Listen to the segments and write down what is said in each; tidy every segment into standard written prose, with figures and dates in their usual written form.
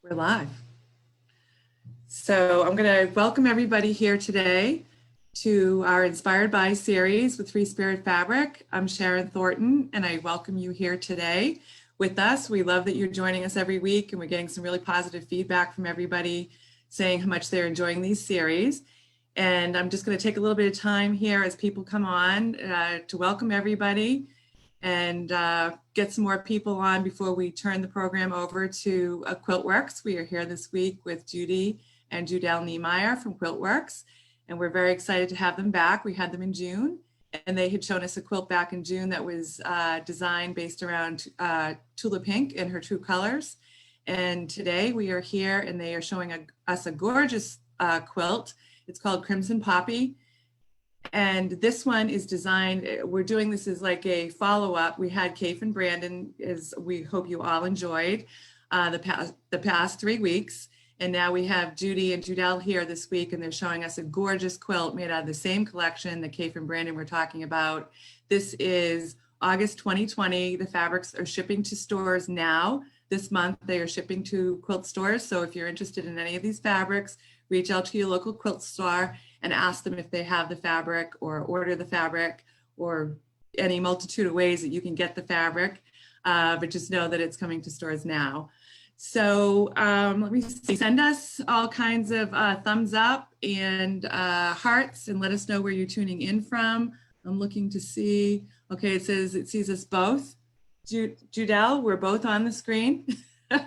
We're live. So I'm going to welcome everybody here today to our Inspired By series with FreeSpirit Fabric. I'm Sharon Thornton, and I welcome you here today with us. We love that you're joining us every week, and we're getting some really positive feedback from everybody saying how much they're enjoying these series. And I'm just going to take a little bit of time here as people come on to welcome everybody and get some more people on before we turn the program over to Quiltworx. We are here this week with Judy and Judel Niemeyer from Quiltworx, and we're very excited to have them back. We had them in June, and they had shown us a quilt back in June that was designed based around Tula Pink in her true colors. And today we are here, and they are showing us a gorgeous quilt. It's called Crimson Poppy. And this one is designed, we're doing this as like a follow-up. We had Kate and Brandon, as we hope you all enjoyed the past 3 weeks. And now we have Judy and Judel here this week, and they're showing us a gorgeous quilt made out of the same collection that Kate and Brandon were talking about. This is August 2020. The fabrics are shipping to stores now. This month they are shipping to quilt stores. So if you're interested in any of these fabrics, reach out to your local quilt store and ask them if they have the fabric, or order the fabric, or any multitude of ways that you can get the fabric, but just know that it's coming to stores now. So let me see, send us all kinds of thumbs up and hearts, and let us know where you're tuning in from. I'm looking to see, okay, it says it sees us both. Judel, we're both on the screen. So,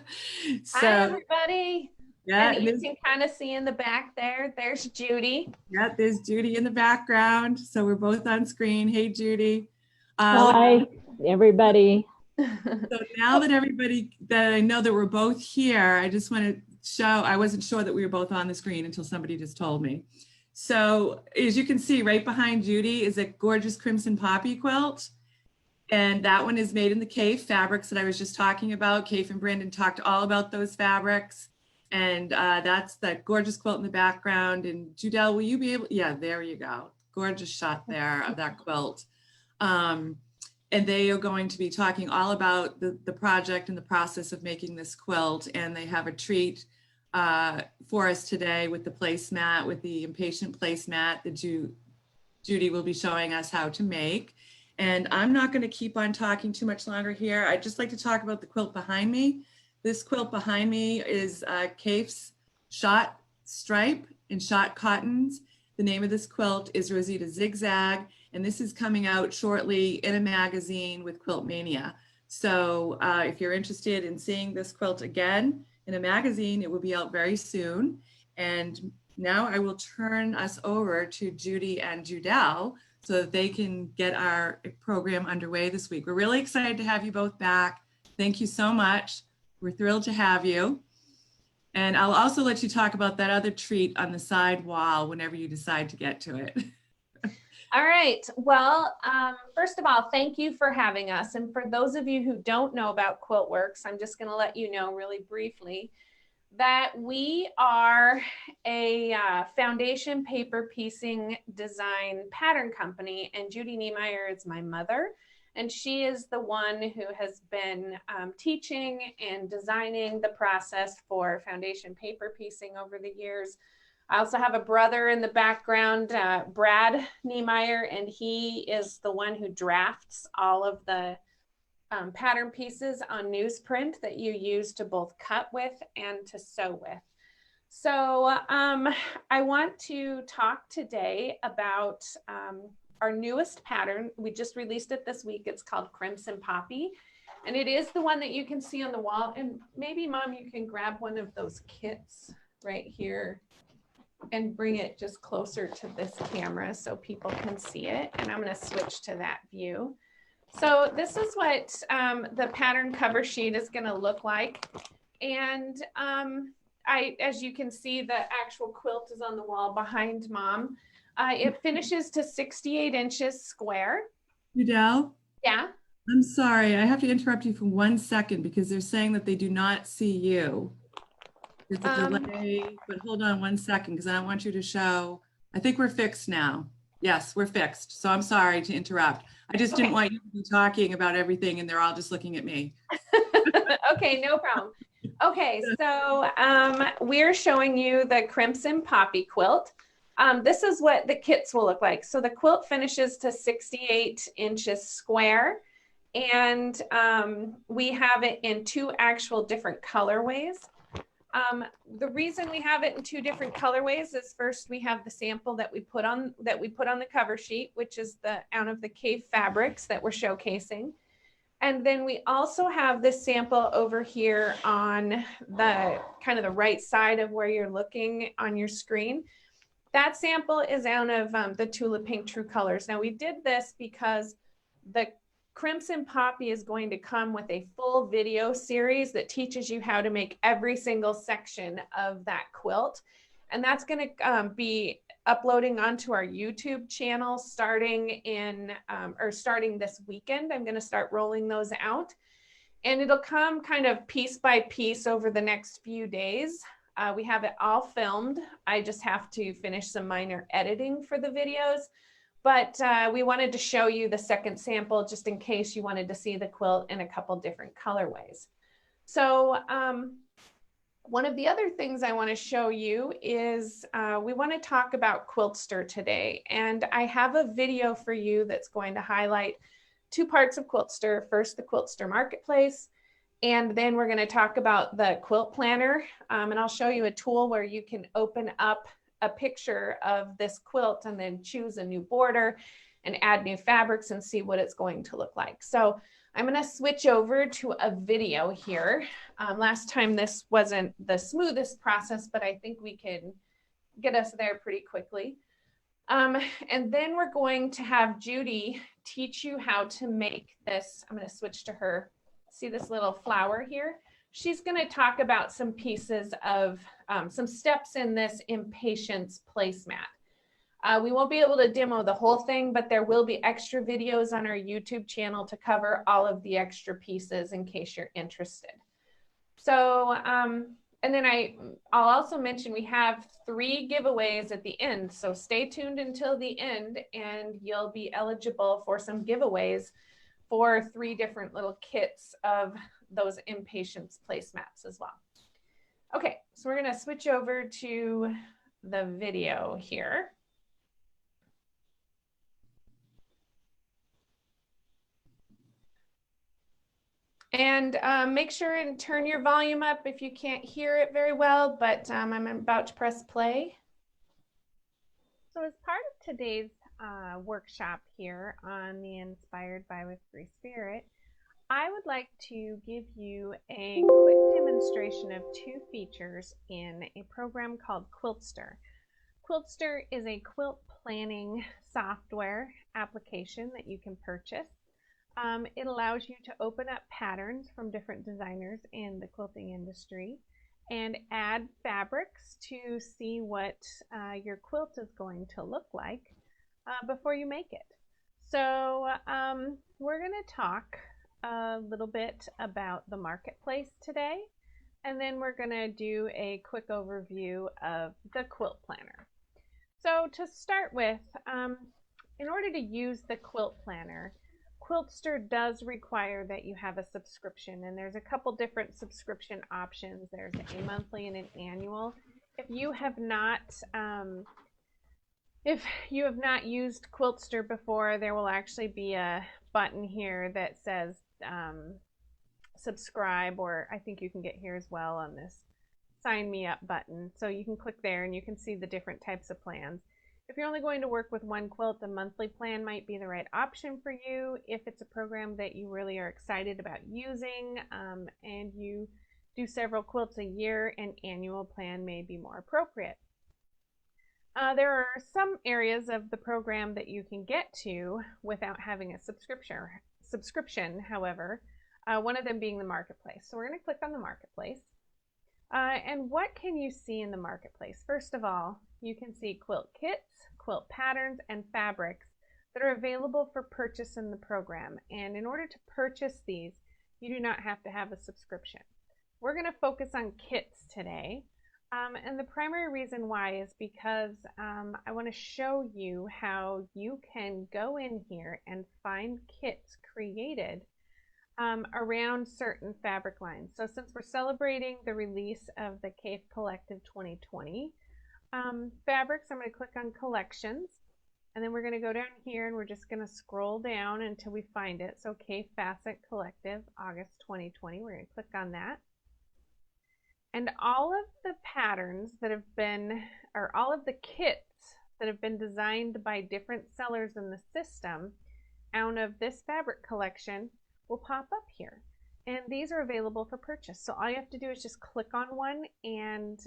hi, everybody. Yeah, and you can kind of see in the back there's Judy. Yeah, there's Judy in the background. So we're both on screen. Hey, Judy. Hi, everybody. So now that I know that we're both here, I just want to show, I wasn't sure that we were both on the screen until somebody just told me. So as you can see, right behind Judy is a gorgeous Crimson Poppy quilt. And that one is made in the Cave fabrics that I was just talking about. Cave and Brandon talked all about those fabrics. And that's that gorgeous quilt in the background. And Judel, will you be able, yeah, there you go. Gorgeous shot there of that quilt. And they are going to be talking all about the project and the process of making this quilt. And they have a treat for us today with the placemat, with the impatient placemat that Judy will be showing us how to make. And I'm not going to keep on talking too much longer here. I'd just like to talk about the quilt behind me. This quilt behind me is Kaif's Shot Stripe and Shot Cottons. The name of this quilt is Rosita Zigzag, and this is coming out shortly in a magazine with Quilt Mania. So if you're interested in seeing this quilt again in a magazine, it will be out very soon. And now I will turn us over to Judy and Judel so that they can get our program underway this week. We're really excited to have you both back. Thank you so much. We're thrilled to have you. And I'll also let you talk about that other treat on the side wall whenever you decide to get to it. All right. Well, first of all, thank you for having us. And for those of you who don't know about Quiltworx, I'm just going to let you know really briefly that we are a foundation paper piecing design pattern company. And Judy Niemeyer is my mother. And she is the one who has been teaching and designing the process for foundation paper piecing over the years. I also have a brother in the background, Brad Niemeyer, and he is the one who drafts all of the pattern pieces on newsprint that you use to both cut with and to sew with. So I want to talk today about our newest pattern. We just released it this week. It's called Crimson Poppy, and it is the one that you can see on the wall. And maybe, Mom, you can grab one of those kits right here and bring it just closer to this camera so people can see it. And I'm going to switch to that view. So this is what the pattern cover sheet is going to look like. And as you can see, the actual quilt is on the wall behind Mom. It finishes to 68 inches square. Judel? Yeah? I'm sorry, I have to interrupt you for 1 second because they're saying that they do not see you. There's a delay, but hold on 1 second because I don't want you to show. I think we're fixed now. Yes, we're fixed. So I'm sorry to interrupt. I just didn't want you to be talking about everything and they're all just looking at me. Okay, no problem. Okay, so we're showing you the Crimson Poppy Quilt. This is what the kits will look like. So the quilt finishes to 68 inches square, and we have it in 2 actual different colorways. The reason we have it in 2 different colorways is, first, we have the sample that we put on the cover sheet, which is out of the Cave Fabrics that we're showcasing. And then we also have this sample over here on the kind of the right side of where you're looking on your screen. That sample is out of the Tulip Pink True Colors. Now, we did this because the Crimson Poppy is going to come with a full video series that teaches you how to make every single section of that quilt. And that's going to be uploading onto our YouTube channel starting this weekend. I'm going to start rolling those out, and it'll come kind of piece by piece over the next few days. We have it all filmed. I just have to finish some minor editing for the videos, but we wanted to show you the second sample just in case you wanted to see the quilt in a couple different colorways. So one of the other things I want to show you is we want to talk about Quiltster today. And I have a video for you that's going to highlight 2 parts of Quiltster. First, the Quiltster Marketplace, and then we're going to talk about the quilt planner. And I'll show you a tool where you can open up a picture of this quilt and then choose a new border and add new fabrics and see what it's going to look like. So I'm going to switch over to a video here. Last time this wasn't the smoothest process, but I think we can get us there pretty quickly. And then we're going to have Judy teach you how to make this. I'm going to switch to her. See this little flower here? She's going to talk about some pieces of some steps in this Impatience placemat. We won't be able to demo the whole thing, but there will be extra videos on our YouTube channel to cover all of the extra pieces in case you're interested. So, and then I'll also mention we have 3 giveaways at the end. So stay tuned until the end and you'll be eligible for some giveaways for 3 different little kits of those Impatience placemats as well. Okay, so we're going to switch over to the video here. And make sure and turn your volume up if you can't hear it very well, but I'm about to press play. So as part of today's workshop here on the Inspired by with Free Spirit, I would like to give you a quick demonstration of 2 features in a program called Quiltster. Quiltster is a quilt planning software application that you can purchase. It allows you to open up patterns from different designers in the quilting industry and add fabrics to see what your quilt is going to look like before you make it. So we're going to talk a little bit about the marketplace today, and then we're going to do a quick overview of the quilt planner. So to start with, in order to use the quilt planner, Quiltster does require that you have a subscription, and there's a couple different subscription options. There's a monthly and an annual. If you have not used Quiltster before, there will actually be a button here that says subscribe, or I think you can get here as well on this sign me up button. So you can click there and you can see the different types of plans. If you're only going to work with one quilt, a monthly plan might be the right option for you. If it's a program that you really are excited about using and you do several quilts a year, an annual plan may be more appropriate. There are some areas of the program that you can get to without having a subscription, however, one of them being the marketplace. So we're going to click on the marketplace. And what can you see in the marketplace? First of all, you can see quilt kits, quilt patterns, and fabrics that are available for purchase in the program. And in order to purchase these, you do not have to have a subscription. We're going to focus on kits today. And the primary reason why is because I want to show you how you can go in here and find kits created around certain fabric lines. So since we're celebrating the release of the Cave Collective 2020 fabrics, I'm going to click on collections, and then we're going to go down here and we're just going to scroll down until we find it. So Cave Facet Collective August 2020, we're going to click on that. And all of the patterns that have been, or all of the kits that have been designed by different sellers in the system out of this fabric collection will pop up here. And these are available for purchase. So all you have to do is just click on one, and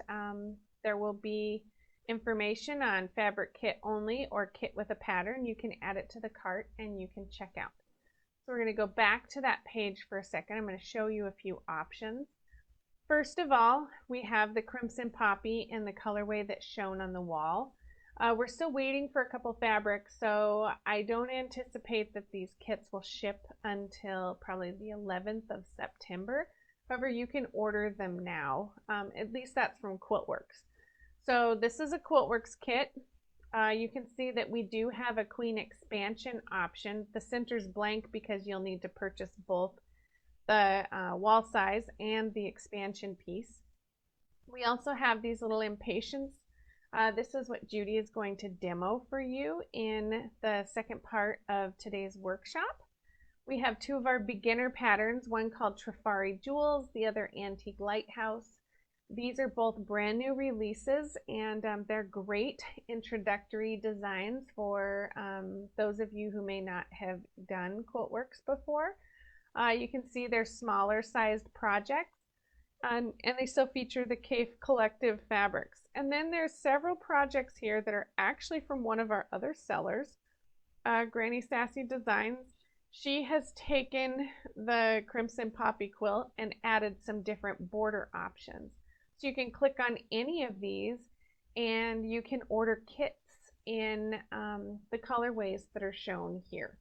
there will be information on fabric kit only or kit with a pattern. You can add it to the cart and you can check out. So we're going to go back to that page for a second. I'm going to show you a few options. First of all, we have the Crimson Poppy in the colorway that's shown on the wall. We're still waiting for a couple fabrics, so I don't anticipate that these kits will ship until probably the 11th of September. However, you can order them now. At least that's from Quiltworx. So this is a Quiltworx kit. You can see that we do have a queen expansion option. The center's blank because you'll need to purchase both the wall size and the expansion piece. We also have these little impatiens. This is what Judy is going to demo for you in the second part of today's workshop. We have two of our beginner patterns, one called Trifari Jewels, the other Antique Lighthouse. These are both brand new releases, and they're great introductory designs for those of you who may not have done Quiltworx before. You can see they're smaller sized projects, and they still feature the Cave Collective fabrics. And then there's several projects here that are actually from one of our other sellers, Granny Sassy Designs. She has taken the Crimson Poppy Quilt and added some different border options. So you can click on any of these and you can order kits in the colorways that are shown here.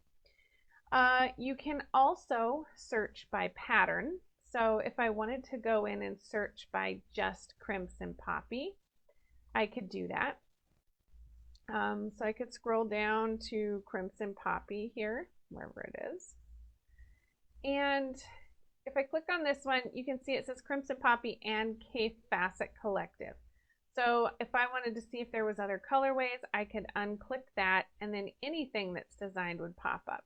You can also search by pattern. So if I wanted to go in and search by just Crimson Poppy, I could do that. So I could scroll down to Crimson Poppy here, wherever it is. And if I click on this one, you can see it says Crimson Poppy and Cave Facet Collective. So if I wanted to see if there was other colorways, I could unclick that, and then anything that's designed would pop up.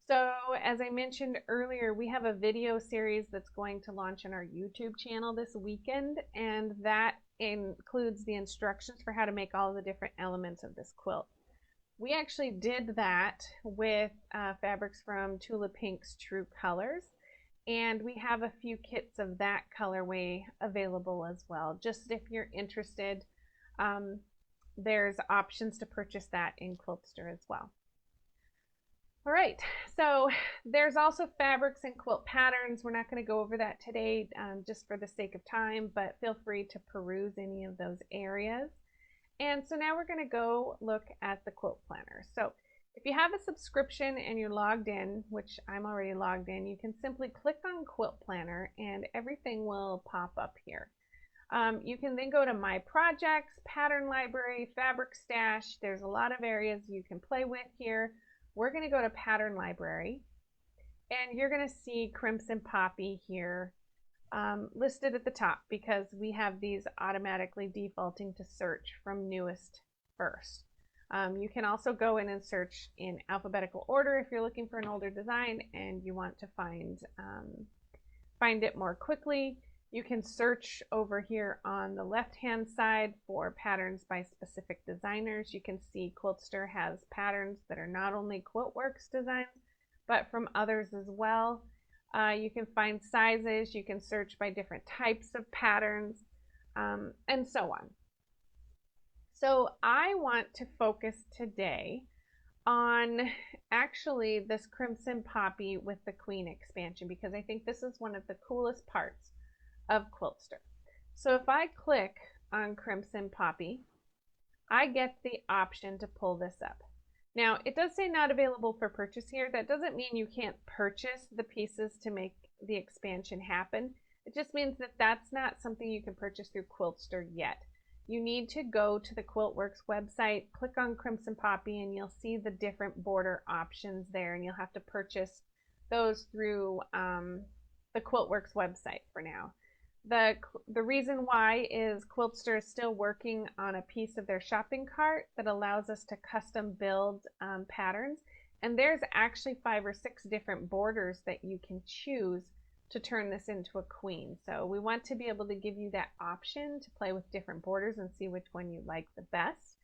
So as I mentioned earlier, we have a video series that's going to launch on our YouTube channel this weekend, and that includes the instructions for how to make all the different elements of this quilt. We actually did that with fabrics from Tula Pink's True Colors, and we have a few kits of that colorway available as well. Just if you're interested, there's options to purchase that in Quiltster as well. All right, so there's also fabrics and quilt patterns. We're not going to go over that today just for the sake of time, but feel free to peruse any of those areas. And so now we're going to go look at the quilt planner. So if you have a subscription and you're logged in, which I'm already logged in, you can simply click on Quilt Planner and everything will pop up here. You can then go to My Projects, Pattern Library, Fabric Stash. There's a lot of areas you can play with here. We're going to go to Pattern Library, and you're going to see Crimson Poppy here listed at the top because we have these automatically defaulting to search from newest first. You can also go in and search in alphabetical order if you're looking for an older design and you want to find it more quickly. You can search over here on the left-hand side for patterns by specific designers. You can see Quiltster has patterns that are not only Quiltworx designs, but from others as well. You can find sizes. You can search by different types of patterns, and so on. So I want to focus today on actually this Crimson Poppy with the Queen expansion because I think this is one of the coolest parts of Quiltster. So if I click on Crimson Poppy, I get the option to pull this up. Now it does say not available for purchase here. That doesn't mean you can't purchase the pieces to make the expansion happen. It just means that that's not something you can purchase through Quiltster yet. You need to go to the Quiltworx website, click on Crimson Poppy, and you'll see the different border options there, and you'll have to purchase those through the Quiltworx website for now. The reason why is Quiltster is still working on a piece of their shopping cart that allows us to custom build patterns. And there's actually 5 or 6 different borders that you can choose to turn this into a queen. So we want to be able to give you that option to play with different borders and see which one you like the best.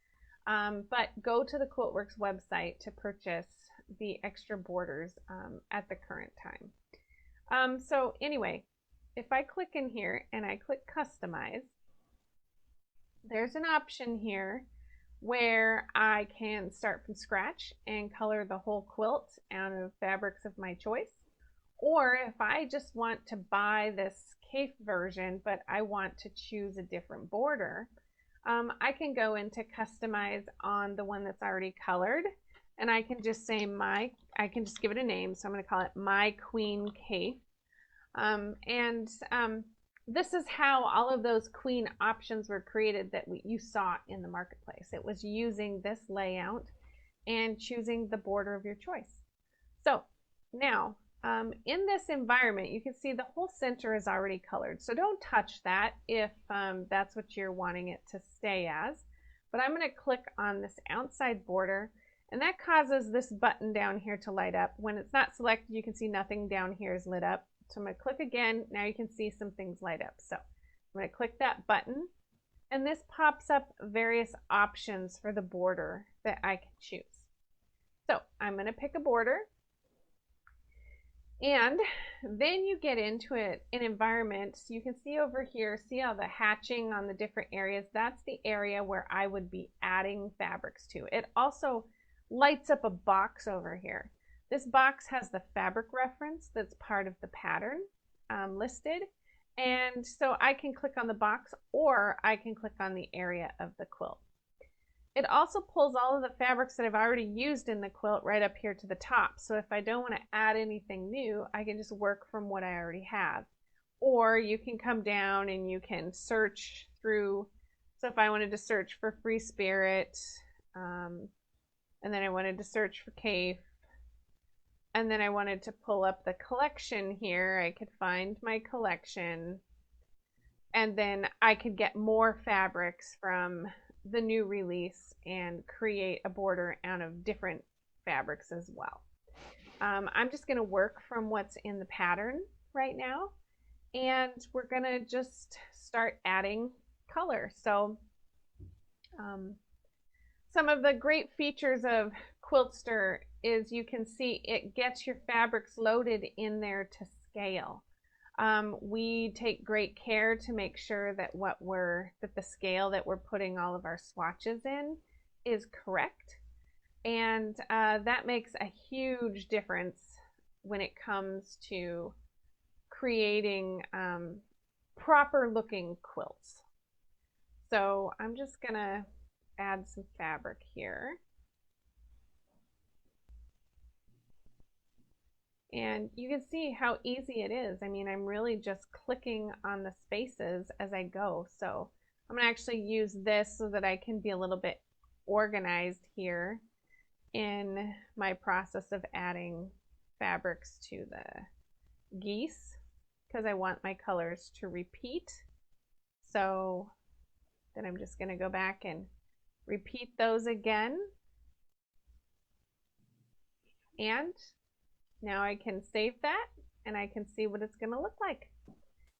But go to the Quiltworx website to purchase the extra borders at the current time. So anyway, if I click in here and I click customize, there's an option here where I can start from scratch and color the whole quilt out of fabrics of my choice. Or if I just want to buy this cape version, but I want to choose a different border, I can go into customize on the one that's already colored, and I can just say I can just give it a name. So I'm going to call it My Queen Cape. This is how all of those queen options were created that you saw in the marketplace. It was using this layout and choosing the border of your choice. So now in this environment, you can see the whole center is already colored. So don't touch that if that's what you're wanting it to stay as. But I'm going to click on this outside border, and that causes this button down here to light up. When it's not selected, you can see nothing down here is lit up. So I'm going to click again. Now you can see some things light up. So I'm going to click that button, and this pops up various options for the border that I can choose. So I'm going to pick a border, and then you get into an environment. So you can see over here, see how the hatching on the different areas, that's the area where I would be adding fabrics to. It also lights up a box over here. This box has the fabric reference that's part of the pattern listed. And so I can click on the box, or I can click on the area of the quilt. It also pulls all of the fabrics that I've already used in the quilt right up here to the top. So if I don't want to add anything new, I can just work from what I already have. Or you can come down and you can search through. So if I wanted to search for FreeSpirit, and then I wanted to search for Cave, and then I wanted to pull up the collection here, I could find my collection, and then I could get more fabrics from the new release and create a border out of different fabrics as well. I'm just going to work from what's in the pattern right now, and we're going to just start adding color. So some of the great features of Quiltster is you can see it gets your fabrics loaded in there to scale. We take great care to make sure that the scale that we're putting all of our swatches in is correct, and that makes a huge difference when it comes to creating proper looking quilts. So I'm just gonna add some fabric here. And you can see how easy it is. I mean, I'm really just clicking on the spaces as I go. So I'm going to actually use this so that I can be a little bit organized here in my process of adding fabrics to the geese, because I want my colors to repeat. So then I'm just going to go back and repeat those again. And now I can save that, and I can see what it's going to look like.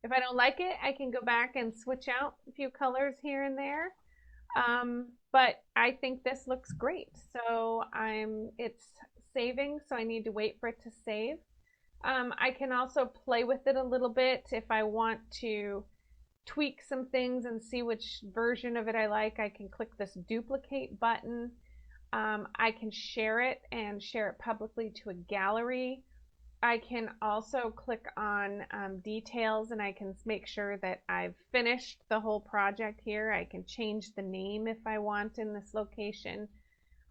If I don't like it, I can go back and switch out a few colors here and there. But I think this looks great. So it's saving, so I need to wait for it to save. I can also play with it a little bit if I want to tweak some things and see which version of it I like. I can click this duplicate button. I can share it and share it publicly to a gallery. I can also click on details, and I can make sure that I've finished the whole project here. I can change the name if I want in this location.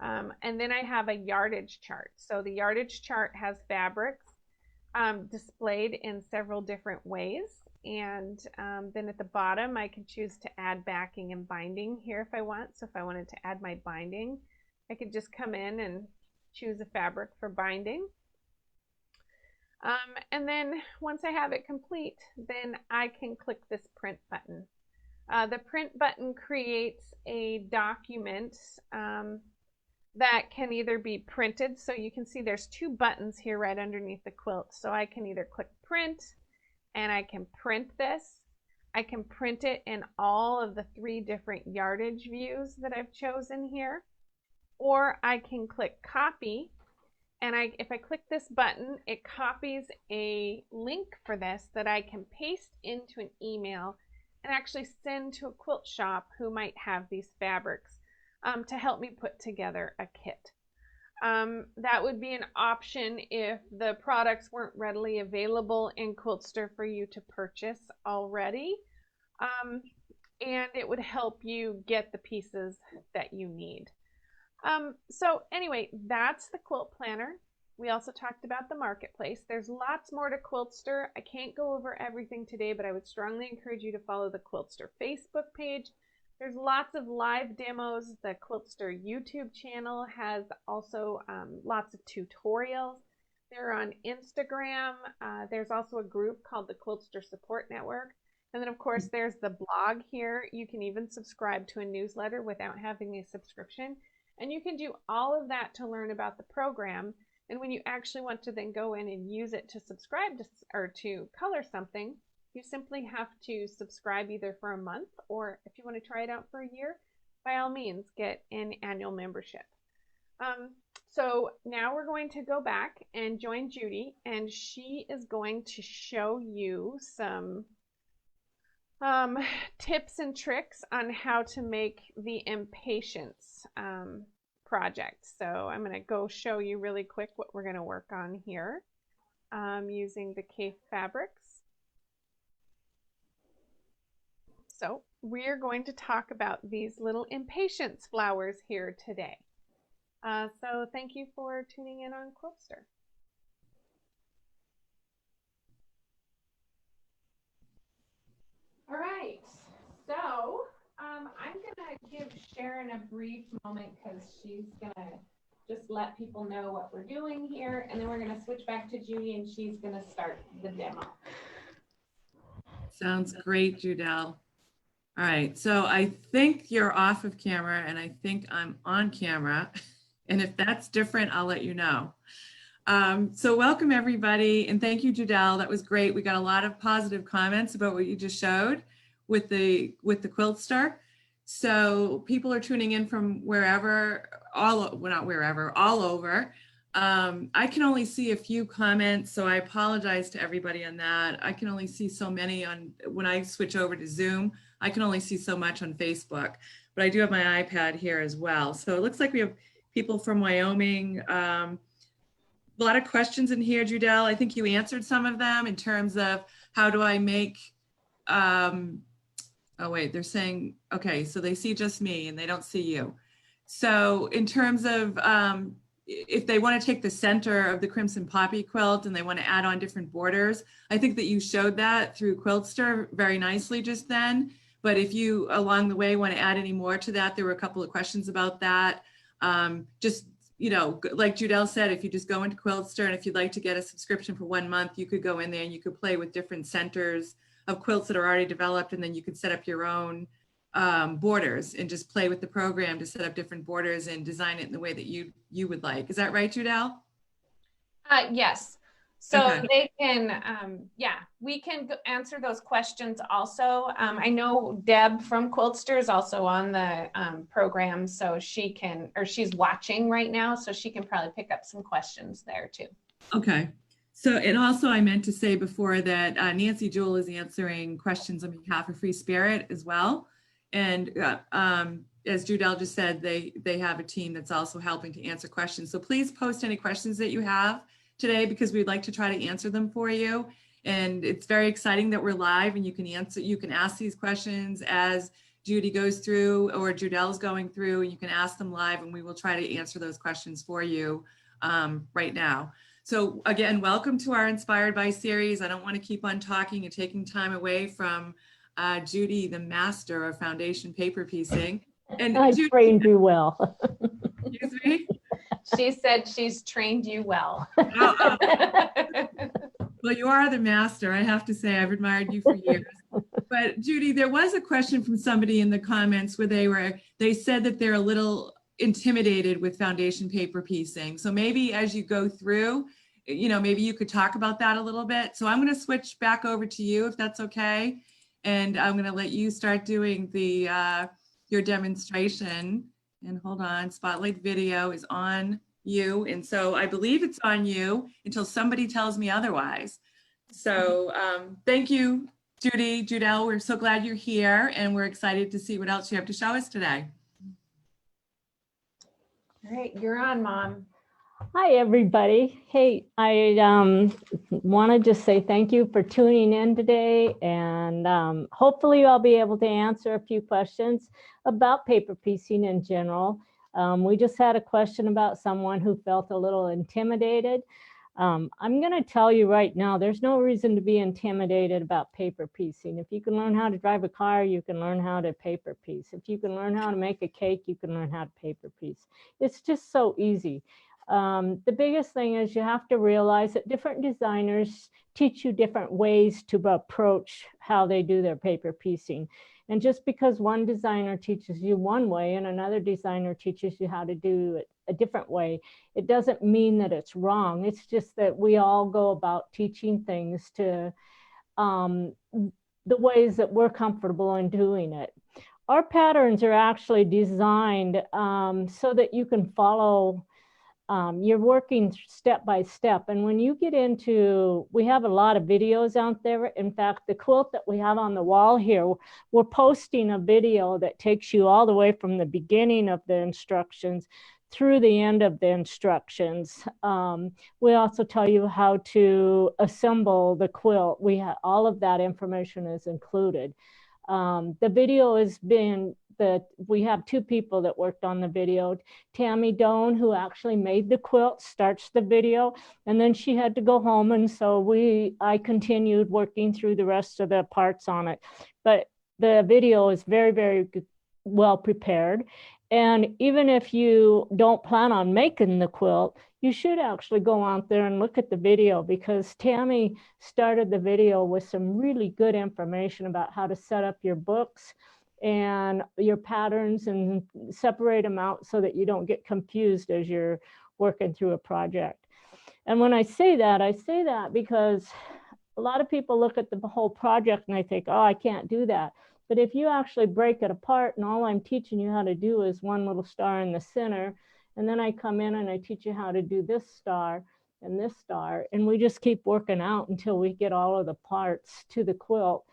And then I have a yardage chart. So the yardage chart has fabrics displayed in several different ways. And then at the bottom, I can choose to add backing and binding here if I want. So if I wanted to add my binding, I could just come in and choose a fabric for binding. And then once I have it complete, then I can click this print button. The print button creates a document that can either be printed. So you can see there's two buttons here right underneath the quilt. So I can either click print and I can print this. I can print it in all of the 3 different yardage views that I've chosen here. Or I can click copy, and if I click this button, it copies a link for this that I can paste into an email and actually send to a quilt shop who might have these fabrics to help me put together a kit. That would be an option if the products weren't readily available in Quiltster for you to purchase already. And it would help you get the pieces that you need. So anyway, that's the quilt planner. We also talked about the marketplace. There's lots more to Quiltster. I can't go over everything today, but I would strongly encourage you to follow the Quiltster Facebook page. There's lots of live demos. The Quiltster YouTube channel has also lots of tutorials. They're on Instagram. There's also a group called the Quiltster Support Network. And then, of course, there's the blog here. You can even subscribe to a newsletter without having a subscription. And you can do all of that to learn about the program. And when you actually want to then go in and use it to subscribe to, or to color something, you simply have to subscribe either for a month, or if you want to try it out for a year, by all means, get an annual membership. So now we're going to go back and join Judy, and she is going to show you some tips and tricks on how to make the Impatience project. So I'm going to go show you really quick what we're going to work on here using the K fabrics. So we're going to talk about these little Impatience flowers here today. So thank you for tuning in on Quiltster. All right, so I'm gonna give Sharon a brief moment because she's gonna just let people know what we're doing here, and then we're gonna switch back to Judy and she's gonna start the demo. Sounds great, Judel. All right, so I think you're off of camera and I think I'm on camera. And if that's different, I'll let you know. So welcome everybody, and thank you, Judel. That was great. We got a lot of positive comments about what you just showed with the Quiltster. So people are tuning in from wherever, all over. I can only see a few comments, so I apologize to everybody on that. I can only see so many on when I switch over to Zoom. I can only see so much on Facebook, but I do have my iPad here as well. So it looks like we have people from Wyoming. A lot of questions in here, Judel. I think you answered some of them in terms of how do I make, oh wait, they're saying, okay, so they see just me and they don't see you. So in terms of if they want to take the center of the Crimson Poppy quilt and they want to add on different borders, I think that you showed that through Quiltster very nicely just then. But if you along the way want to add any more to that, there were a couple of questions about that. Just, you know, like Judel said, if you just go into Quiltster and if you'd like to get a subscription for 1 month, you could go in there and you could play with different centers of quilts that are already developed, and then you could set up your own borders and just play with the program to set up different borders and design it in the way that you would like. Is that right, Judel? Yes. So Okay. they can, yeah, we can answer those questions also. I know Deb from Quiltster is also on the program, so she can, or she's watching right now, so she can probably pick up some questions there too. Okay. So, and also I meant to say before that Nancy Jewell is answering questions on behalf of FreeSpirit as well. And as Judel just said, they have a team that's also helping to answer questions. So please post any questions that you have today, because we'd like to try to answer them for you. And it's very exciting that we're live and you can ask these questions as Judy goes through or Judel's going through, and you can ask them live and we will try to answer those questions for you right now. So again, welcome to our Inspired by series. I don't want to keep on talking and taking time away from Judy, the master of foundation paper piecing. And I Judy, trained you well. excuse me? She said she's trained you well. Well, you are the master. I have to say, I've admired you for years. But Judy, there was a question from somebody in the comments where they said that they're a little intimidated with foundation paper piecing. So maybe as you go through, maybe you could talk about that a little bit. So I'm going to switch back over to you if that's okay. And I'm going to let you start doing your demonstration. And hold on, Spotlight Video is on you. And so I believe it's on you until somebody tells me otherwise. So thank you, Judy, Judel. We're so glad you're here and we're excited to see what else you have to show us today. All right, you're on, Mom. Hi, everybody. Hey, I want to just say thank you for tuning in today, and hopefully I'll be able to answer a few questions about paper piecing in general. We just had a question about someone who felt a little intimidated. I'm going to tell you right now, there's no reason to be intimidated about paper piecing. If you can learn how to drive a car, you can learn how to paper piece. If you can learn how to make a cake, you can learn how to paper piece. It's just so easy. The biggest thing is you have to realize that different designers teach you different ways to approach how they do their paper piecing. And just because one designer teaches you one way and another designer teaches you how to do it a different way, it doesn't mean that it's wrong. It's just that we all go about teaching things to the ways that we're comfortable in doing it. Our patterns are actually designed so that you can follow. You're working step by step. And when you get into, we have a lot of videos out there. In fact, the quilt that we have on the wall here, we're posting a video that takes you all the way from the beginning of the instructions through the end of the instructions. We also tell you how to assemble the quilt. All of that information is included. The video has been we have two people that worked on the video. Tammy Doan, who actually made the quilt, starts the video, and then she had to go home, and so I continued working through the rest of the parts on it. But the video is very, very well prepared. And even if you don't plan on making the quilt, you should actually go out there and look at the video, because Tammy started the video with some really good information about how to set up your books and your patterns and separate them out so that you don't get confused as you're working through a project. And when I say that because a lot of people look at the whole project and they think, oh, I can't do that. But if you actually break it apart, and all I'm teaching you how to do is one little star in the center, and then I come in and I teach you how to do this star and this star, and we just keep working out until we get all of the parts to the quilt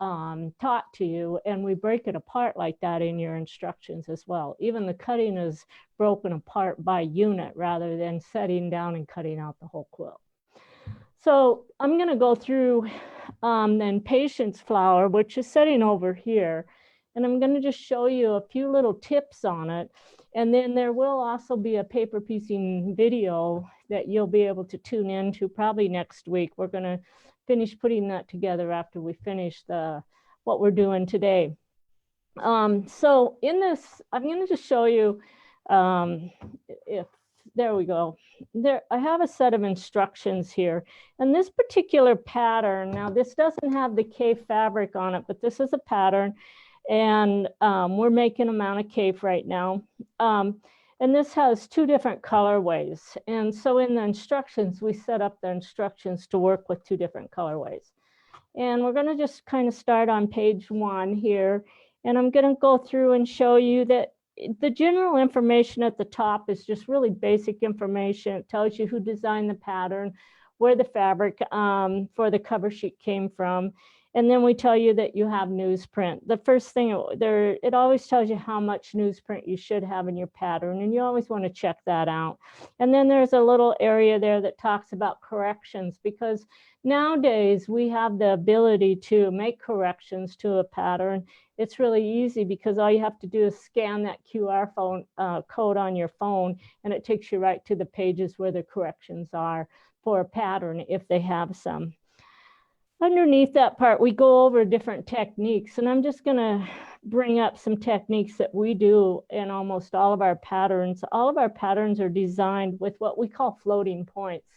taught to you, and we break it apart like that in your instructions as well. Even the cutting is broken apart by unit rather than setting down and cutting out the whole quilt. So I'm going to go through then Patience Flower, which is sitting over here, and I'm going to just show you a few little tips on it. And then there will also be a paper piecing video that you'll be able to tune into probably next week. We're going to finish putting that together after we finish what we're doing today. So in this, I'm going to just show you, there we go. I have a set of instructions here. And this particular pattern, now this doesn't have the K fabric on it, but this is a pattern. And we're making them out of Cape right now. And this has two different colorways. And so in the instructions, we set up the instructions to work with two different colorways. And we're going to just kind of start on page 1 here. And I'm going to go through and show you that the general information at the top is just really basic information. It tells you who designed the pattern, where the fabric for the cover sheet came from. And then we tell you that you have newsprint. The first thing it always tells you how much newsprint you should have in your pattern, and you always want to check that out. And then there's a little area there that talks about corrections, because nowadays we have the ability to make corrections to a pattern. It's really easy because all you have to do is scan that QR code on your phone, and it takes you right to the pages where the corrections are for a pattern if they have some. Underneath that part, we go over different techniques, and I'm just going to bring up some techniques that we do in almost all of our patterns. All of our patterns are designed with what we call floating points.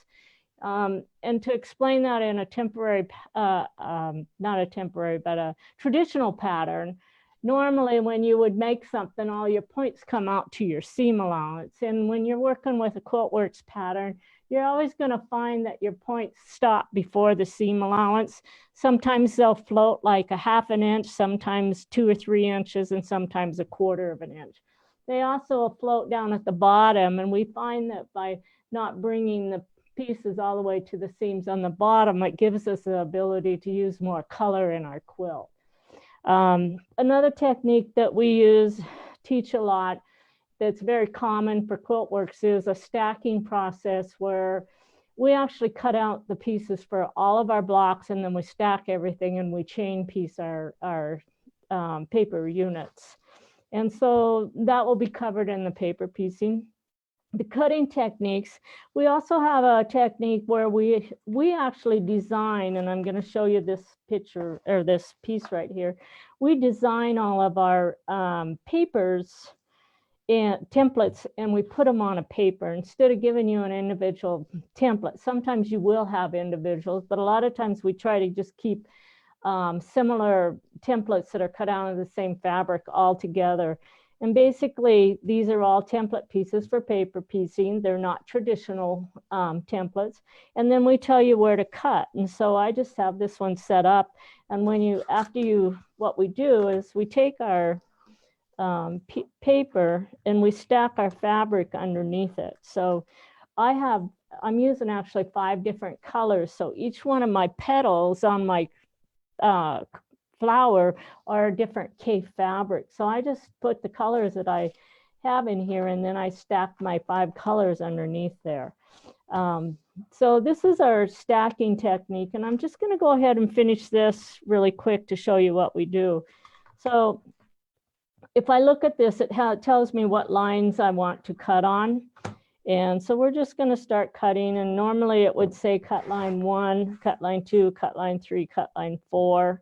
And to explain that in a temporary, not a temporary, but a traditional pattern, normally when you would make something, all your points come out to your seam allowance. And when you're working with a Quiltworx pattern, you're always going to find that your points stop before the seam allowance. Sometimes they'll float like a ½ an inch, sometimes 2 or 3 inches, and sometimes a ¼ of an inch. They also float down at the bottom, and we find that by not bringing the pieces all the way to the seams on the bottom, it gives us the ability to use more color in our quilt. Another technique that we teach a lot, that's very common for Quiltworx, is a stacking process where we actually cut out the pieces for all of our blocks, and then we stack everything and we chain piece our paper units. And so that will be covered in the paper piecing. The cutting techniques, we also have a technique where we actually design, and I'm going to show you this picture or this piece right here. We design all of our papers and templates, and we put them on a paper instead of giving you an individual template. Sometimes you will have individuals, but a lot of times we try to just keep similar templates that are cut out of the same fabric all together. And basically, these are all template pieces for paper piecing. They're not traditional templates. And then we tell you where to cut. And so I just have this one set up. And what we do is we take our paper and we stack our fabric underneath it. So I'm using actually 5 different colors. So each one of my petals on my flower are a different K fabric. So I just put the colors that I have in here, and then I stack my 5 colors underneath there. So this is our stacking technique, and I'm just going to go ahead and finish this really quick to show you what we do. So if I look at this, it tells me what lines I want to cut on. And so we're just going to start cutting, and normally it would say cut line 1, cut line 2, cut line 3, cut line 4.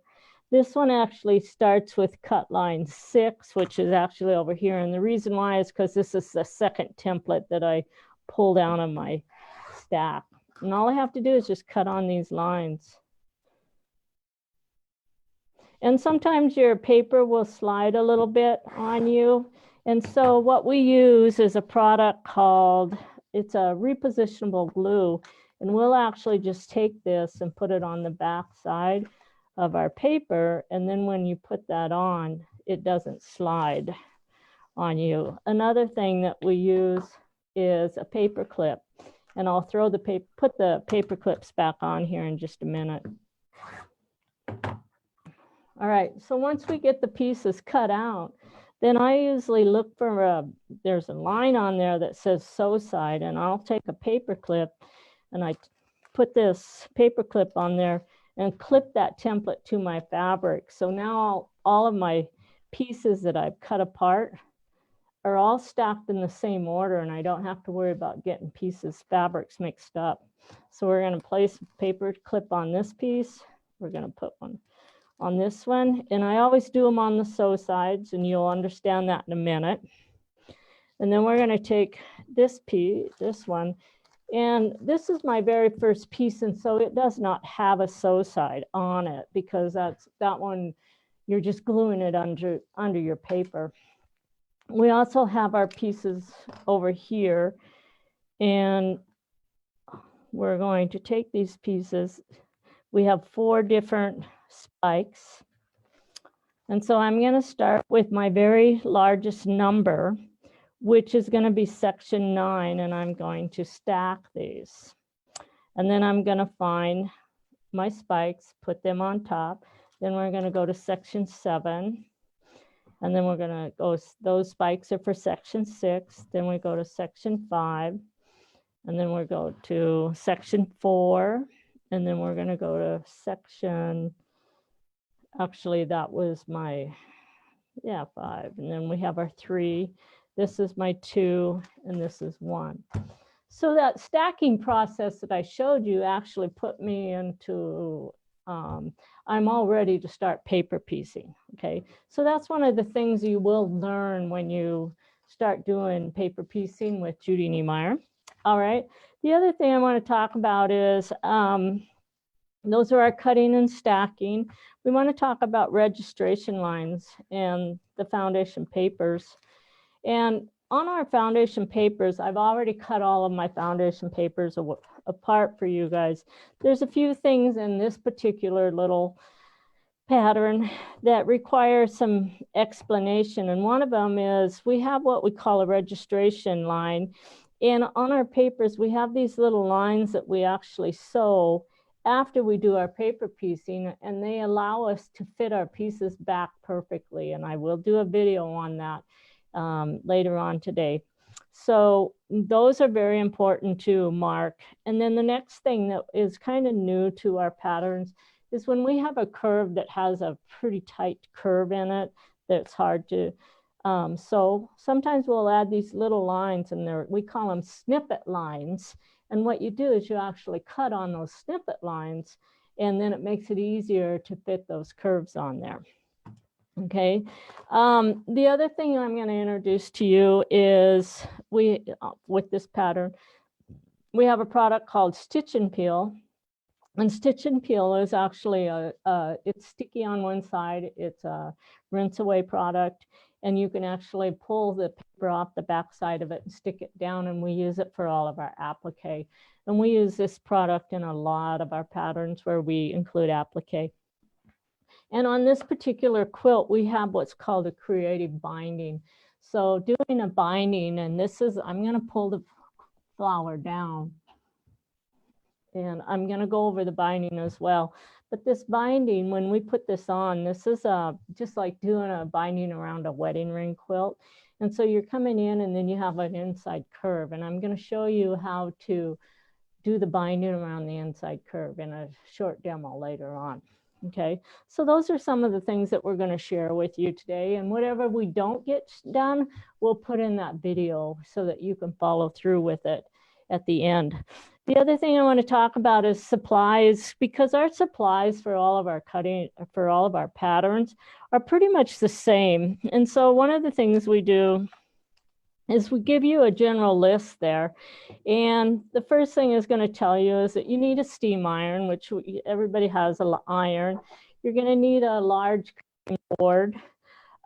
This one actually starts with cut line 6, which is actually over here. And the reason why is because this is the second template that I pulled out of my stack. And all I have to do is just cut on these lines. And sometimes your paper will slide a little bit on you. And so what we use is a product called, it's a repositionable glue. And we'll actually just take this and put it on the back side of our paper, and then when you put that on, it doesn't slide on you. Another thing that we use is a paper clip, and I'll put the paper clips back on here in just a minute. All right, so once we get the pieces cut out, then I usually look for there's a line on there that says sew side, and I'll take a paper clip and I put this paper clip on there and clip that template to my fabric. So now all of my pieces that I've cut apart are all stacked in the same order, and I don't have to worry about getting fabrics mixed up. So we're going to place a paper clip on this piece. We're going to put one on this one, and I always do them on the sew sides, and you'll understand that in a minute. And then we're going to take this one, and this is my very first piece, and so it does not have a sew side on it, because that one, you're just gluing it under your paper. We also have our pieces over here, and we're going to take these pieces. We have 4 different spikes, and so I'm going to start with my very largest number, which is going to be section 9, and I'm going to stack these. And then I'm going to find my spikes, put them on top. Then we're going to go to section 7, and then we're going to go, those spikes are for section 6. Then we go to section 5, and then we go to section 4, and then we're going to go to section, actually that was my, 5. And then we have our 3. This is my 2, and this is 1. So that stacking process that I showed you actually put me into, I'm all ready to start paper piecing, okay? So that's one of the things you will learn when you start doing paper piecing with Judy Niemeyer. All right, The other thing I want to talk about is those are our cutting and stacking. We want to talk about registration lines and the foundation papers. And on our foundation papers, I've already cut all of my foundation papers apart for you guys. There's a few things in this particular little pattern that require some explanation. And one of them is we have what we call a registration line. And on our papers, we have these little lines that we actually sew after we do our paper piecing, and they allow us to fit our pieces back perfectly. And I will do a video on that later on today. So those are very important to mark. And then the next thing that is kind of new to our patterns is when we have a curve that has a pretty tight curve in it that's hard to sew. Sometimes we'll add these little lines, and we call them snippet lines. And what you do is you actually cut on those snippet lines, and then it makes it easier to fit those curves on there. Okay. The other thing I'm going to introduce to you is with this pattern, we have a product called Stitch and Peel. And Stitch and Peel is actually it's sticky on one side. It's a rinse away product, and you can actually pull the paper off the back side of it and stick it down, and we use it for all of our applique. And we use this product in a lot of our patterns where we include applique. And on this particular quilt, we have what's called a creative binding. So doing a binding, and this is, I'm going to pull the flower down, and I'm going to go over the binding as well. But this binding, when we put this on, this is just like doing a binding around a wedding ring quilt. And so you're coming in, and then you have an inside curve. And I'm going to show you how to do the binding around the inside curve in a short demo later on. Okay, so those are some of the things that we're going to share with you today. And whatever we don't get done, we'll put in that video so that you can follow through with it at the end. The other thing I want to talk about is supplies, because our supplies for all of our cutting, for all of our patterns are pretty much the same. And so one of the things we do is we give you a general list there. And the first thing is going to tell you is that you need a steam iron, which everybody has an iron. You're going to need a large board.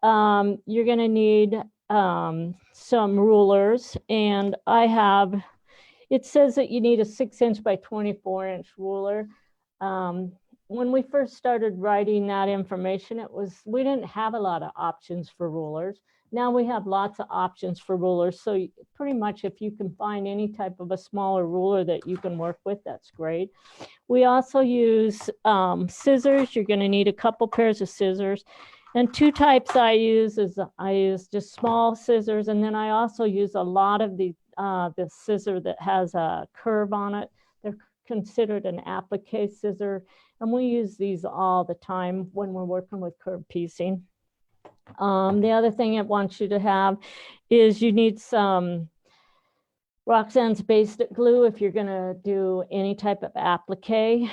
You're going to need some rulers. And it says that you need a 6-inch by 24-inch ruler. When we first started writing that information, we didn't have a lot of options for rulers. Now we have lots of options for rulers. So pretty much if you can find any type of a smaller ruler that you can work with, that's great. We also use scissors. You're going to need a couple pairs of scissors. And two types I use just small scissors. And then I also use a lot of the scissor that has a curve on it. They're considered an applique scissor. And we use these all the time when we're working with curve piecing. The other thing I want you to have is you need some Roxanne's Basic Glue if you're going to do any type of applique.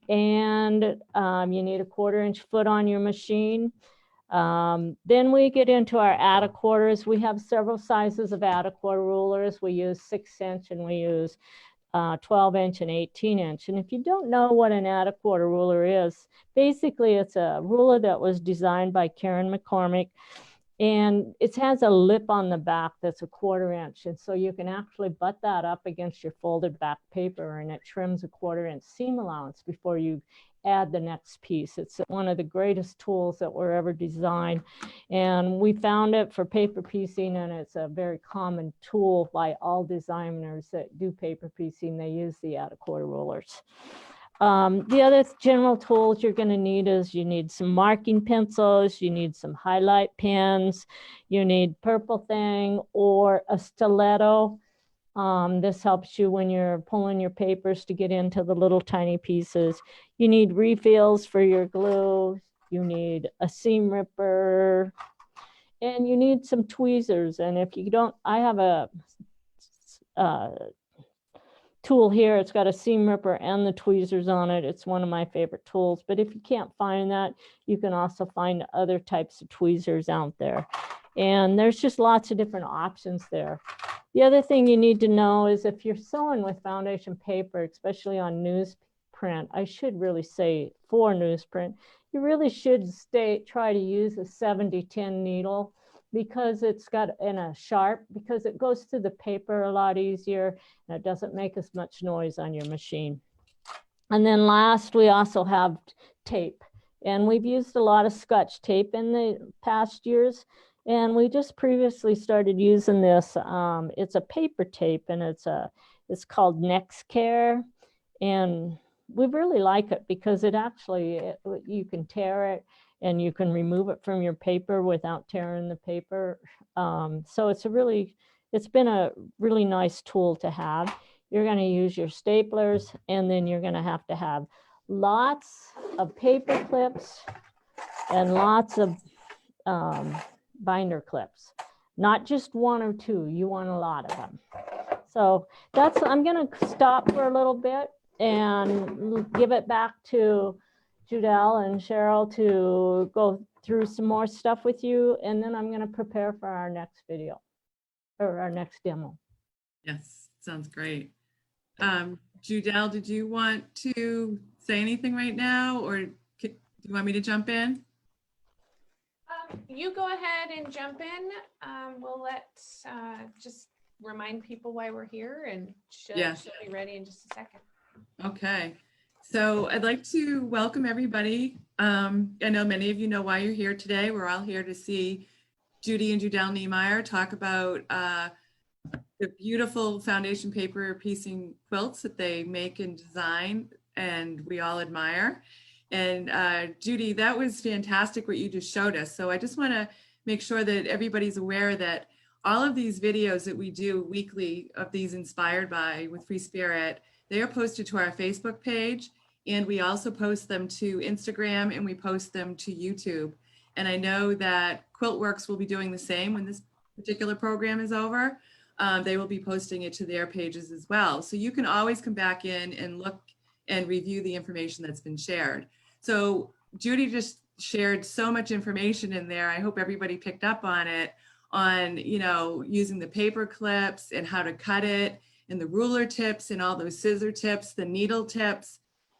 And you need a 1/4-inch foot on your machine. Then we get into our add-a-quarters. We have several sizes of add-a-quarter rulers. We use 6-inch and we use 12-inch and 18-inch. And if you don't know what an add-a-quarter ruler is, basically it's a ruler that was designed by Karen McCormick, and it has a lip on the back that's a 1/4-inch. And so you can actually butt that up against your folded back paper, and it trims a 1/4-inch seam allowance before you add the next piece. It's one of the greatest tools that were ever designed, and we found it for paper piecing, and it's a very common tool by all designers that do paper piecing. They use the add-a-quarter rulers. The other general tools you're going to need is you need some marking pencils, you need some highlight pens, you need purple thing or a stiletto. This helps you when you're pulling your papers to get into the little tiny pieces. You need refills for your glue. You need a seam ripper, and you need some tweezers. And if you don't, I have a tool here. It's got a seam ripper and the tweezers on it. It's one of my favorite tools. But if you can't find that, you can also find other types of tweezers out there. And there's just lots of different options there. The other thing you need to know is if you're sewing with foundation paper, especially on newsprint, I should really say for newsprint, you really should try to use a 70-10 needle because it's got in a sharp, because it goes through the paper a lot easier and it doesn't make as much noise on your machine. And then last, we also have tape. And we've used a lot of Scotch tape in the past years. And we just previously started using this. It's a paper tape and it's called Next Care. And we really like it because it actually, you can tear it and you can remove it from your paper without tearing the paper. So it's been a really nice tool to have. You're going to use your staplers, and then you're going to have lots of paper clips and lots of binder clips, not just one or two. You want a lot of them. So I'm going to stop for a little bit and give it back to Judel and Cheryl to go through some more stuff with you, and then I'm going to prepare for our next video or our next demo. Yes, sounds great. Judel, did you want to say anything right now, or do you want me to jump in? You go ahead and jump in. We'll just remind people why we're here, and she'll be ready in just a second. Okay, so I'd like to welcome everybody. I know many of you know why you're here today. We're all here to see Judy and Judel Niemeyer talk about the beautiful foundation paper piecing quilts that they make and design, and we all admire. And Judy, that was fantastic what you just showed us. So I just want to make sure that everybody's aware that all of these videos that we do weekly of these Inspired By with Free Spirit, they are posted to our Facebook page, and we also post them to Instagram, and we post them to YouTube. And I know that Quiltworx will be doing the same when this particular program is over. They will be posting it to their pages as well. So you can always come back in and look and review the information that's been shared. So Judy just shared so much information in there. I hope everybody picked up on it, on, using the paper clips and how to cut it, and the ruler tips and all those scissor tips, the needle tips,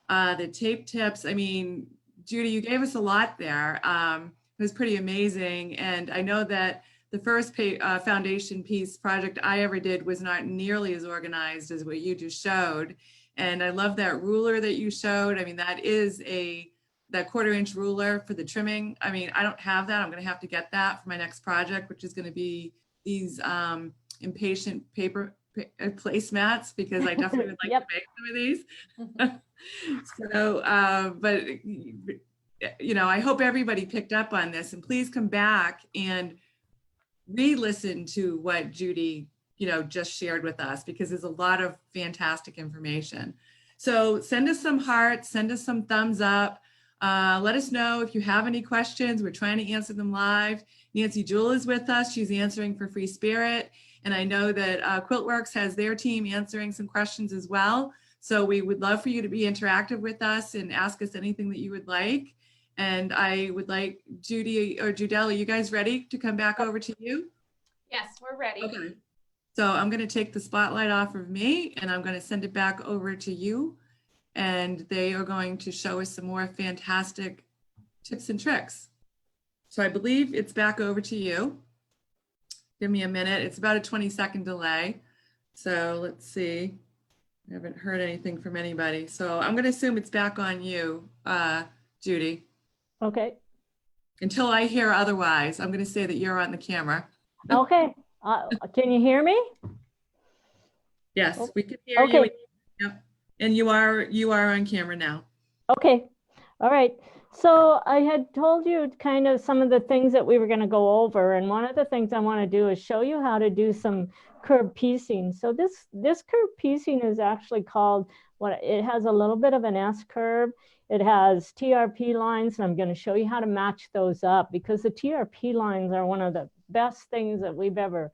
the tape tips. I mean, Judy, you gave us a lot there. It was pretty amazing. And I know that the first foundation piece project I ever did was not nearly as organized as what you just showed. And I love that ruler that you showed. I mean, that is that 1/4-inch ruler for the trimming. I mean, I don't have that. I'm going to have to get that for my next project, which is going to be these impatient paper placemats, because I definitely would like to make some of these. So, but I hope everybody picked up on this, and please come back and re-listen to what Judy, just shared with us, because there's a lot of fantastic information. So send us some hearts, send us some thumbs up. Let us know if you have any questions. We're trying to answer them live. Nancy Jewell is with us. She's answering for Free Spirit. And I know that Quiltworx has their team answering some questions as well. So we would love for you to be interactive with us and ask us anything that you would like. And I would like Judy or Judel, are you guys ready to come back over to you? Yes, we're ready. Okay. So I'm going to take the spotlight off of me, and I'm going to send it back over to you. And they are going to show us some more fantastic tips and tricks. So I believe it's back over to you. Give me a minute. It's about a 20-second delay. So let's see. I haven't heard anything from anybody. So I'm going to assume it's back on you, Judy. Okay. Until I hear otherwise, I'm going to say that you're on the camera. Okay. Can you hear me? Yes, we can hear you. Yep. And you are on camera now. Okay. All right. So I had told you kind of some of the things that we were going to go over. And one of the things I want to do is show you how to do some curved piecing. So this curved piecing is actually called, it has a little bit of an S curve. It has TRP lines, and I'm going to show you how to match those up, because the TRP lines are one of the best things that we've ever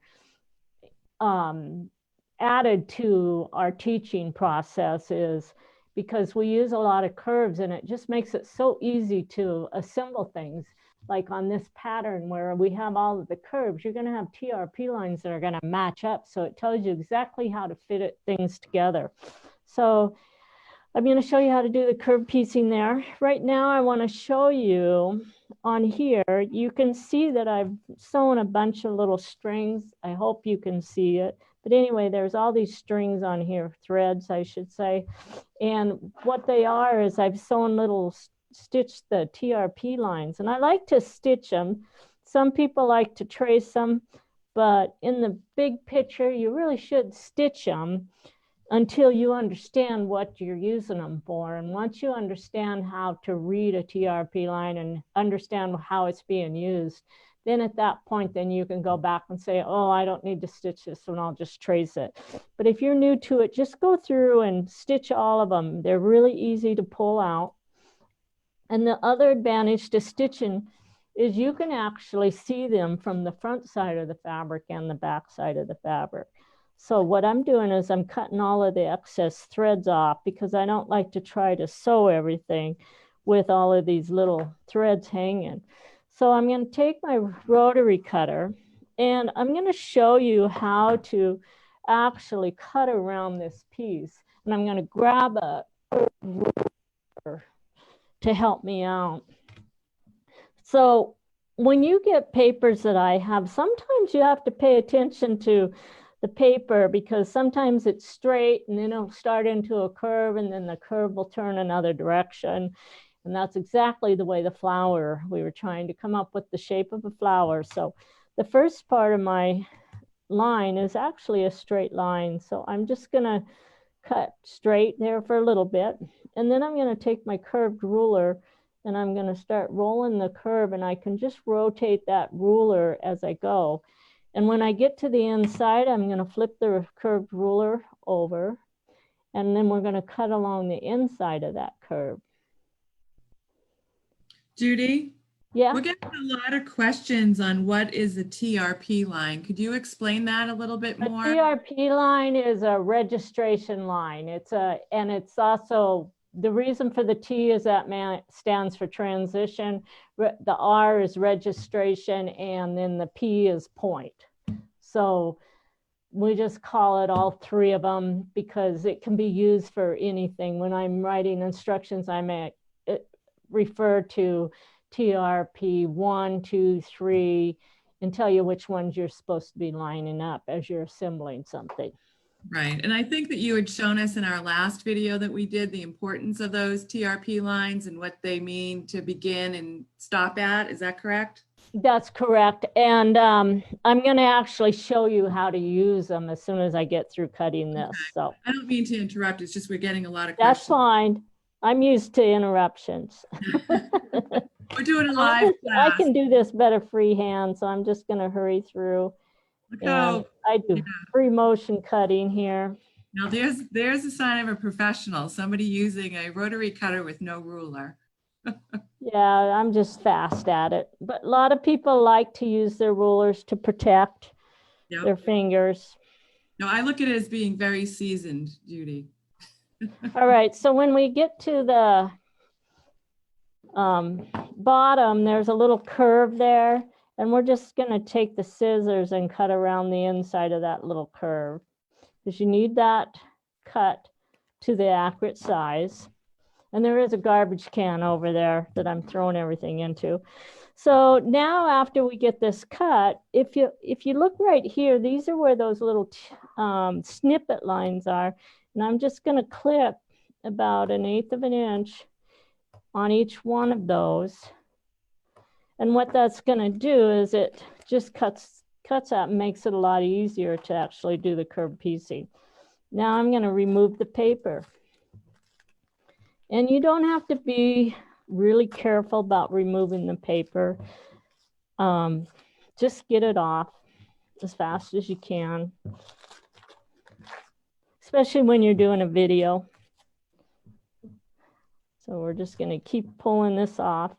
added to our teaching process, is because we use a lot of curves, and it just makes it so easy to assemble things. like on this pattern where we have all of the curves, you're going to have TRP lines that are going to match up. So it tells you exactly how to fit things together. So I'm going to show you how to do the curve piecing there. Right now, I want to show you on here, you can see that I've sewn a bunch of little strings. I hope you can see it. But anyway, there's all these strings on here, threads, I should say. And what they are is I've sewn little, stitched the TRP lines. And I like to stitch them. Some people like to trace them. But in the big picture, you really should stitch them until you understand what you're using them for. And once you understand how to read a TRP line and understand how it's being used, then at that point, then you can go back and say, oh, I don't need to stitch this one, I'll just trace it. But if you're new to it, just go through and stitch all of them. They're really easy to pull out. And the other advantage to stitching is you can actually see them from the front side of the fabric and the back side of the fabric. So what I'm doing is I'm cutting all of the excess threads off because I don't like to try to sew everything with all of these little threads hanging. So I'm going to take my rotary cutter and I'm going to show you how to actually cut around this piece. And I'm going to grab a ruler to help me out. So when you get papers that I have, sometimes you have to pay attention to the paper because sometimes it's straight and then it'll start into a curve and then the curve will turn another direction. And that's exactly the way the flower, we were trying to come up with the shape of a flower. So the first part of my line is actually a straight line. So I'm just going to cut straight there for a little bit. And then I'm going to take my curved ruler and I'm going to start rolling the curve, and I can just rotate that ruler as I go. And when I get to the inside, I'm going to flip the curved ruler over, and then we're going to cut along the inside of that curve. Judy? Yeah. We're getting a lot of questions on what is a TRP line. Could you explain that a little bit more? A TRP line is a registration line. And it's also, the reason for the T is that stands for transition. The R is registration, and then the P is point. So we just call it all three of them because it can be used for anything. When I'm writing instructions, I may refer to TRP 1, 2, 3, and tell you which ones you're supposed to be lining up as you're assembling something. Right. And I think that you had shown us in our last video that we did the importance of those TRP lines and what they mean to begin and stop at. Is that correct? That's correct. And I'm going to actually show you how to use them as soon as I get through cutting this. Okay. So I don't mean to interrupt. It's just we're getting a lot of questions. That's fine. I'm used to interruptions. We're doing a live class. I can do this better freehand, so I'm just going to hurry through. I do free motion cutting here. Now there's a sign of a professional, somebody using a rotary cutter with no ruler. Yeah, I'm just fast at it. But a lot of people like to use their rulers to protect their fingers. No, I look at it as being very seasoned, Judy. All right, so when we get to the bottom, there's a little curve there. And we're just going to take the scissors and cut around the inside of that little curve because you need that cut to the accurate size. And there is a garbage can over there that I'm throwing everything into. So now after we get this cut, if you look right here, these are where those little snippet lines are. And I'm just going to clip about 1/8 of an inch on each one of those. And what that's going to do is it just cuts out and makes it a lot easier to actually do the curve piecing. Now I'm going to remove the paper. And you don't have to be really careful about removing the paper. Just get it off as fast as you can, especially when you're doing a video. So we're just going to keep pulling this off.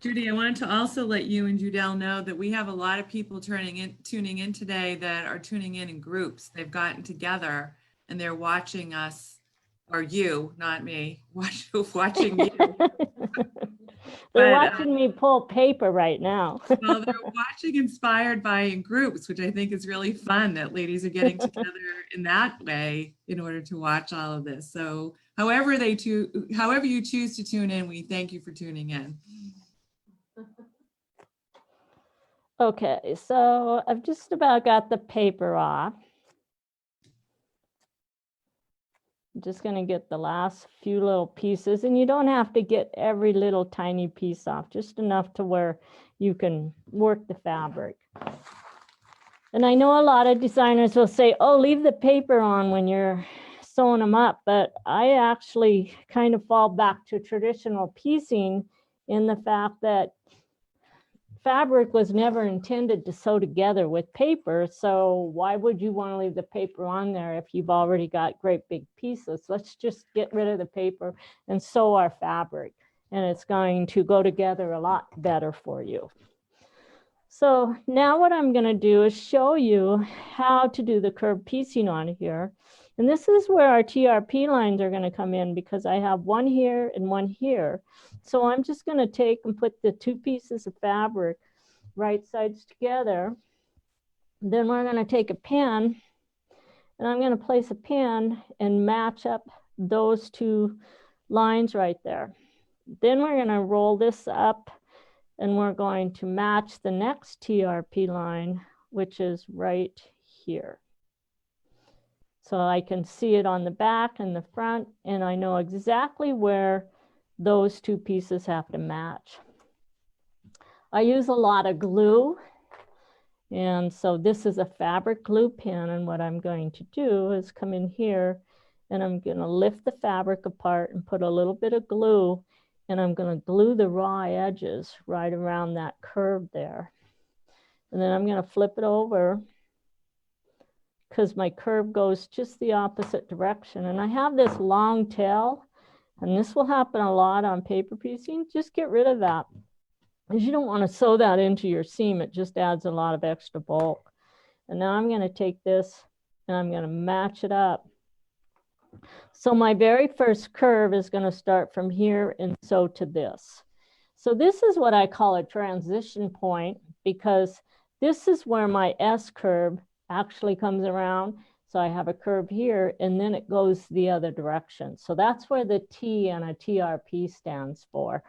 Judy, I wanted to also let you and Judel know that we have a lot of people tuning in today that are tuning in groups. They've gotten together and they're watching us, or you, not me, watching you. They're But, watching me pull paper right now. well, they're watching Inspired by in groups, which I think is really fun that ladies are getting together in that way in order to watch all of this. So however you choose to tune in, we thank you for tuning in. Okay, so I've just about got the paper off. I'm just going to get the last few little pieces, and you don't have to get every little tiny piece off, just enough to where you can work the fabric. And I know a lot of designers will say, oh, leave the paper on when you're sewing them up, but I actually kind of fall back to traditional piecing in the fact that fabric was never intended to sew together with paper. So why would you want to leave the paper on there if you've already got great big pieces? Let's just get rid of the paper and sew our fabric, and it's going to go together a lot better for you. So now what I'm going to do is show you how to do the curved piecing on here. And this is where our TRP lines are going to come in, because I have one here and one here. So I'm just going to take and put the two pieces of fabric right sides together. Then we're going to take a pin, and I'm going to place a pin and match up those two lines right there. Then we're going to roll this up, and we're going to match the next TRP line, which is right here. So I can see it on the back and the front, and I know exactly where those two pieces have to match. I use a lot of glue, and so this is a fabric glue pin, and what I'm going to do is come in here, and I'm going to lift the fabric apart and put a little bit of glue, and I'm going to glue the raw edges right around that curve there. And then I'm going to flip it over, because my curve goes just the opposite direction. And I have this long tail, and this will happen a lot on paper piecing. Just get rid of that, because you don't want to sew that into your seam. It just adds a lot of extra bulk. And now I'm going to take this and I'm going to match it up. So my very first curve is going to start from here and sew to this. So this is what I call a transition point, because this is where my S curve actually comes around. So I have a curve here, and then it goes the other direction. So that's where the T on a TRP stands for.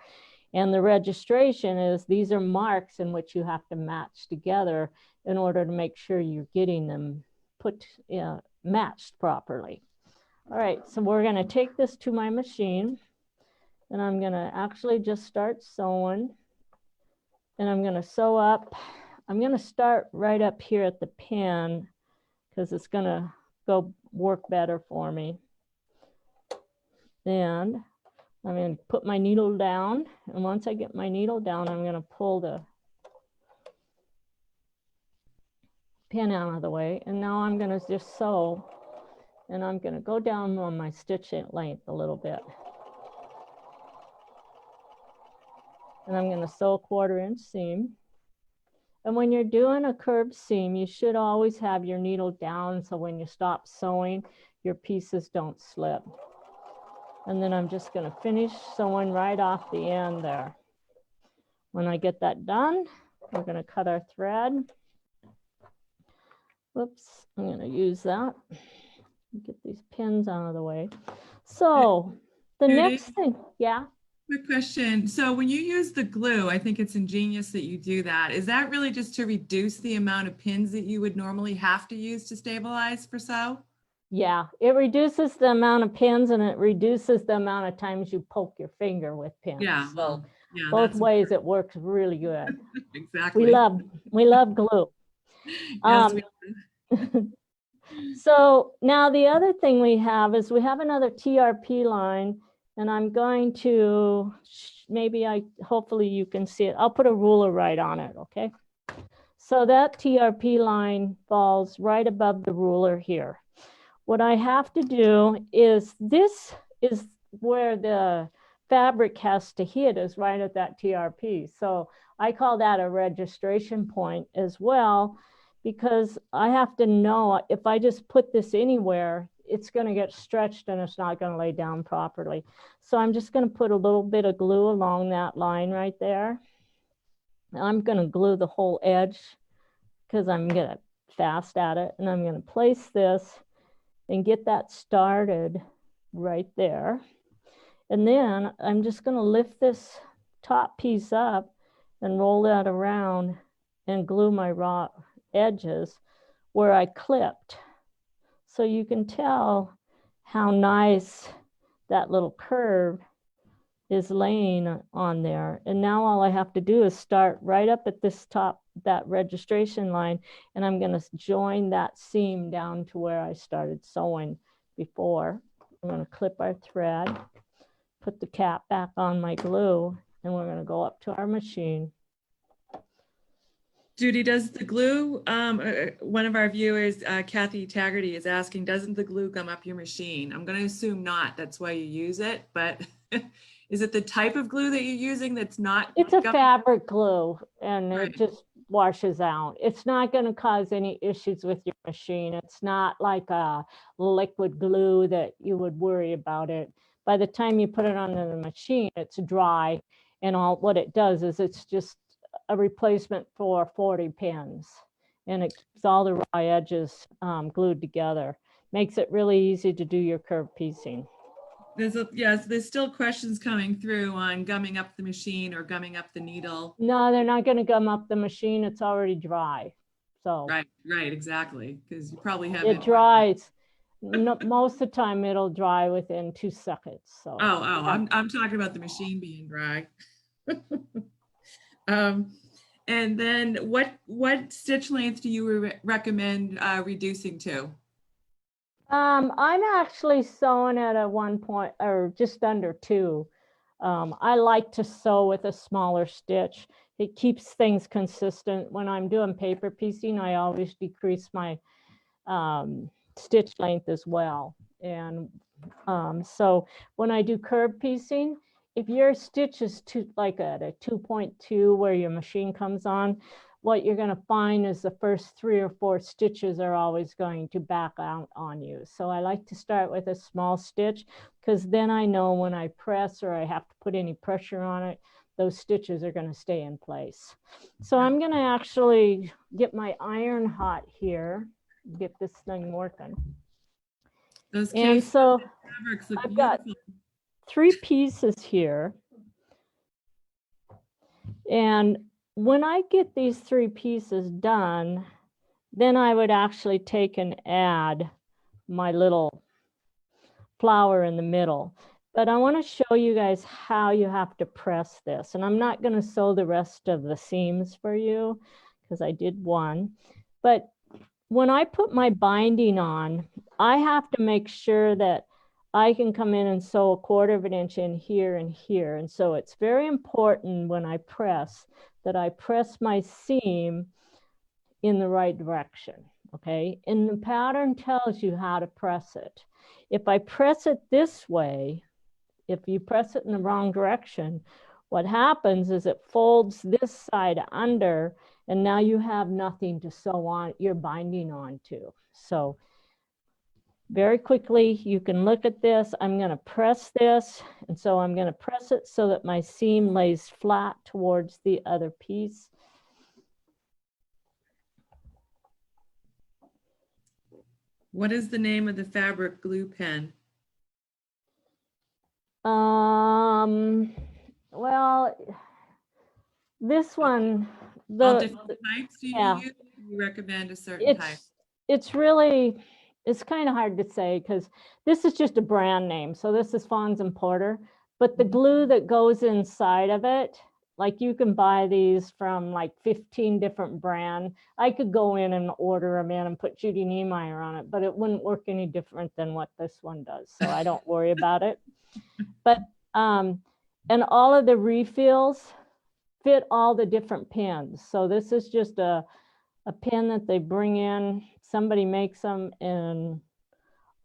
And the registration is, these are marks in which you have to match together in order to make sure you're getting them matched properly. All right, so we're going to take this to my machine, and I'm going to actually just start sewing, and I'm going to sew up. I'm going to start right up here at the pin, because it's going to go work better for me. And I'm going to put my needle down, and once I get my needle down, I'm going to pull the pin out of the way, and now I'm going to just sew, and I'm going to go down on my stitch length a little bit. And I'm going to sew a 1/4 inch seam. And when you're doing a curved seam, you should always have your needle down, so when you stop sewing, your pieces don't slip. And then I'm just going to finish sewing right off the end there. When I get that done, we're going to cut our thread. Whoops, I'm going to use that. Get these pins out of the way. So the Judy? next thing, yeah. Quick question. So when you use the glue, I think it's ingenious that you do that. Is that really just to reduce the amount of pins that you would normally have to use to stabilize for sew? Yeah, it reduces the amount of pins, and it reduces the amount of times you poke your finger with pins. Yeah, So well, yeah, both ways it works really good. exactly. We love glue. Yes, So now the other thing we have is we have another TRP line, and I'm going to, hopefully you can see it. I'll put a ruler right on it, okay? So that TRP line falls right above the ruler here. What I have to do is, this is where the fabric has to hit, is right at that TRP. So I call that a registration point as well, because I have to know if I just put this anywhere, it's going to get stretched and it's not going to lay down properly. So I'm just going to put a little bit of glue along that line right there. I'm going to glue the whole edge because I'm going to fast at it, and I'm going to place this and get that started right there. And then I'm just going to lift this top piece up and roll that around and glue my raw edges where I clipped. So you can tell how nice that little curve is laying on there. And now all I have to do is start right up at this top, that registration line, and I'm going to join that seam down to where I started sewing before. I'm going to clip our thread, put the cap back on my glue, and we're going to go up to our machine. Judy, does the glue, one of our viewers, Kathy Taggarty, is asking, doesn't the glue gum up your machine? I'm going to assume not. That's why you use it. But is it the type of glue that you're using that's not? It's a fabric glue, and Right. it just washes out. It's not going to cause any issues with your machine. It's not like a liquid glue that you would worry about it. By the time you put it on the machine, it's dry, and all what it does is it's just a replacement for 40 pins, and it keeps all the raw edges glued together. Makes it really easy to do your curved piecing. Yes, there's still questions coming through on gumming up the machine or gumming up the needle. No, they're not going to gum up the machine. It's already dry. So Right, exactly, because you probably have it dries. No, most of the time it'll dry within 2 seconds. So I'm talking about the machine being dry. And then what stitch length do you recommend reducing to? I'm actually sewing at a 1 point or just under 2. I like to sew with a smaller stitch. It keeps things consistent. When I'm doing paper piecing, I always decrease my stitch length as well. And so when I do curved piecing, if your stitch is like at a 2.2 where your machine comes on, what you're going to find is the first 3 or 4 stitches are always going to back out on you. So I like to start with a small stitch, because then I know when I press or I have to put any pressure on it, those stitches are going to stay in place. So I'm going to actually get my iron hot here, get this thing working. And so I've got 3 pieces here. And when I get these 3 pieces done, then I would actually take and add my little flower in the middle. But I want to show you guys how you have to press this. And I'm not going to sew the rest of the seams for you because I did one. But when I put my binding on, I have to make sure that I can come in and sew 1/4 of an inch in here and here. And so it's very important when I press that I press my seam in the right direction, okay? And the pattern tells you how to press it. If I press it this way, if you press it in the wrong direction, what happens is it folds this side under, and now you have nothing to sew on, you're binding onto. So very quickly, you can look at this. I'm going to press this, and so I'm going to press it so that my seam lays flat towards the other piece. What is the name of the fabric glue pen? Well, this one, All different types do you use? Do you recommend a certain type? It's really, it's kind of hard to say because this is just a brand name. So this is Fons and Porter, but the glue that goes inside of it, like you can buy these from like 15 different brands. I could go in and order them in and put Judy Niemeyer on it, but it wouldn't work any different than what this one does. So I don't worry about it. But, and all of the refills fit all the different pins. So this is just a pin that they bring in. Somebody makes them, and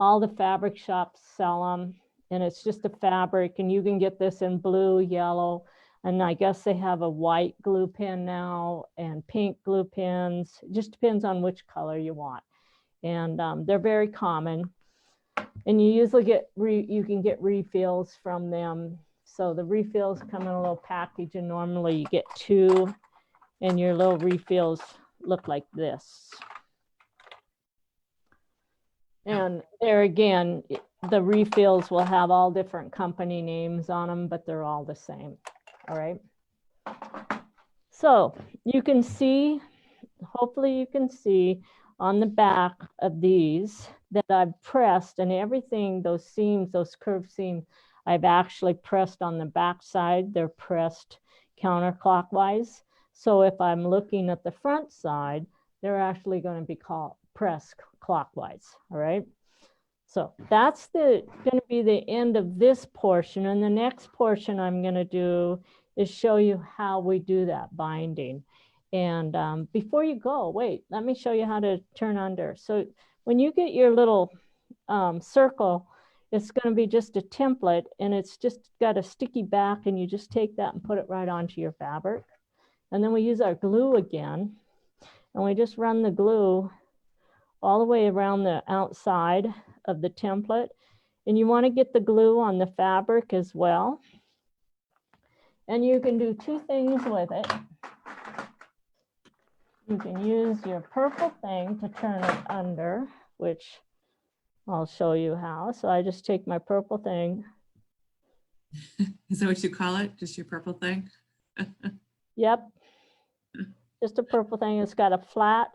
all the fabric shops sell them. And it's just a fabric, and you can get this in blue, yellow, and I guess they have a white glue pen now and pink glue pens. It just depends on which color you want. And they're very common. And you usually get, you can get refills from them. So the refills come in a little package, and normally you get 2, and your little refills look like this. And there again, the refills will have all different company names on them, but they're all the same. All right. So you can see, hopefully you can see on the back of these that I've pressed, and everything, those seams, those curved seams, I've actually pressed on the back side. They're pressed counterclockwise. So if I'm looking at the front side, they're actually going to be pressed clockwise. All right. So that's going to be the end of this portion. And the next portion I'm going to do is show you how we do that binding. And before you go, wait, let me show you how to turn under. So when you get your little circle, it's going to be just a template, and it's just got a sticky back, and you just take that and put it right onto your fabric. And then we use our glue again, and we just run the glue all the way around the outside of the template. And you want to get the glue on the fabric as well. And you can do 2 things with it. You can use your purple thing to turn it under, which I'll show you how. So I just take my purple thing. Is that what you call it? Just your purple thing? Yep. Just a purple thing. It's got a flat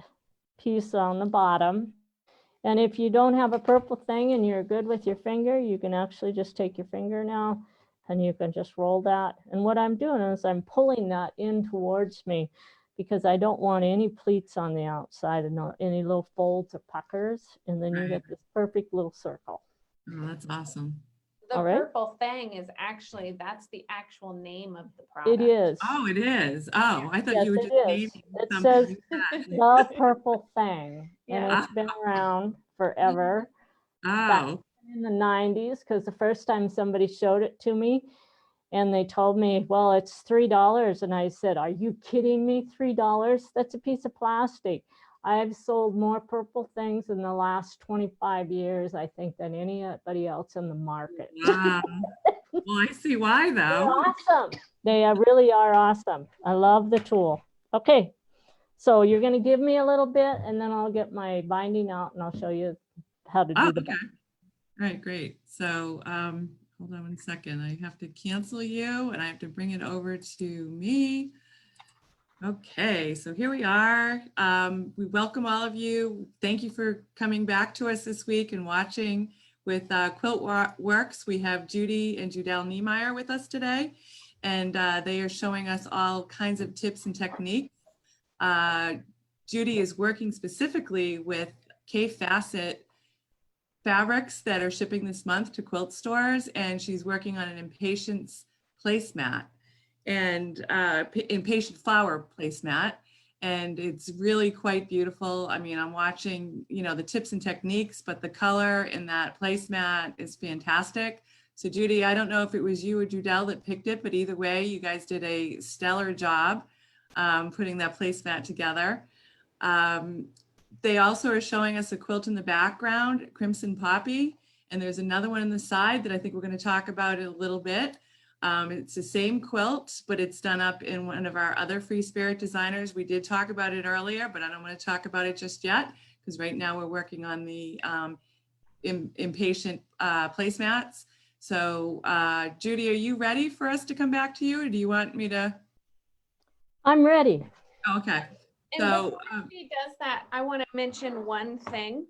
piece on the bottom. And if you don't have a purple thing and you're good with your finger, you can actually just take your finger now and you can just roll that. And what I'm doing is I'm pulling that in towards me, because I don't want any pleats on the outside and not any little folds or puckers. And then you get this perfect little circle. Oh, that's awesome. The purple thing is actually, that's the actual name of the product. It is. Oh, it is. Oh, I thought Yes, you were it just is. naming It something says like that. the purple thing. And Yeah. it's been around forever. Back Oh, in the 90s, because the first time somebody showed it to me, and they told me, well, it's $3. And I said, are you kidding me? $3? That's a piece of plastic. I've sold more purple things in the last 25 years, I think, than anybody else in the market. wow. Well, I see why They're though. awesome. They really are awesome. I love the tool. Okay, so you're going to give me a little bit, and then I'll get my binding out and I'll show you how to do the Okay. binding. All right, great. So hold on one second. I have to cancel you and I have to bring it over to me. Okay, so here we are. We welcome all of you. Thank you for coming back to us this week and watching with Quiltworx. We have Judy and Judel Niemeyer with us today, and they are showing us all kinds of tips and techniques. Judy is working specifically with K-Facet fabrics that are shipping this month to quilt stores, and she's working on an impatiens placemat and impatient flower placemat, and it's really quite beautiful. I mean, I'm watching, you know, the tips and techniques, but the color in that placemat is fantastic. So Judy, I don't know if it was you or Judel that picked it, but either way, you guys did a stellar job putting that placemat together. They also are showing us a quilt in the background, Crimson Poppy, and there's another one on the side that I think we're going to talk about in a little bit. It's the same quilt, but it's done up in one of our other FreeSpirit designers. We did talk about it earlier, but I don't want to talk about it just yet, because right now we're working on the impatient placemats. So Judy, are you ready for us to come back to you, or do you want me to? I'm ready. Okay. And So before she does that, I want to mention one thing.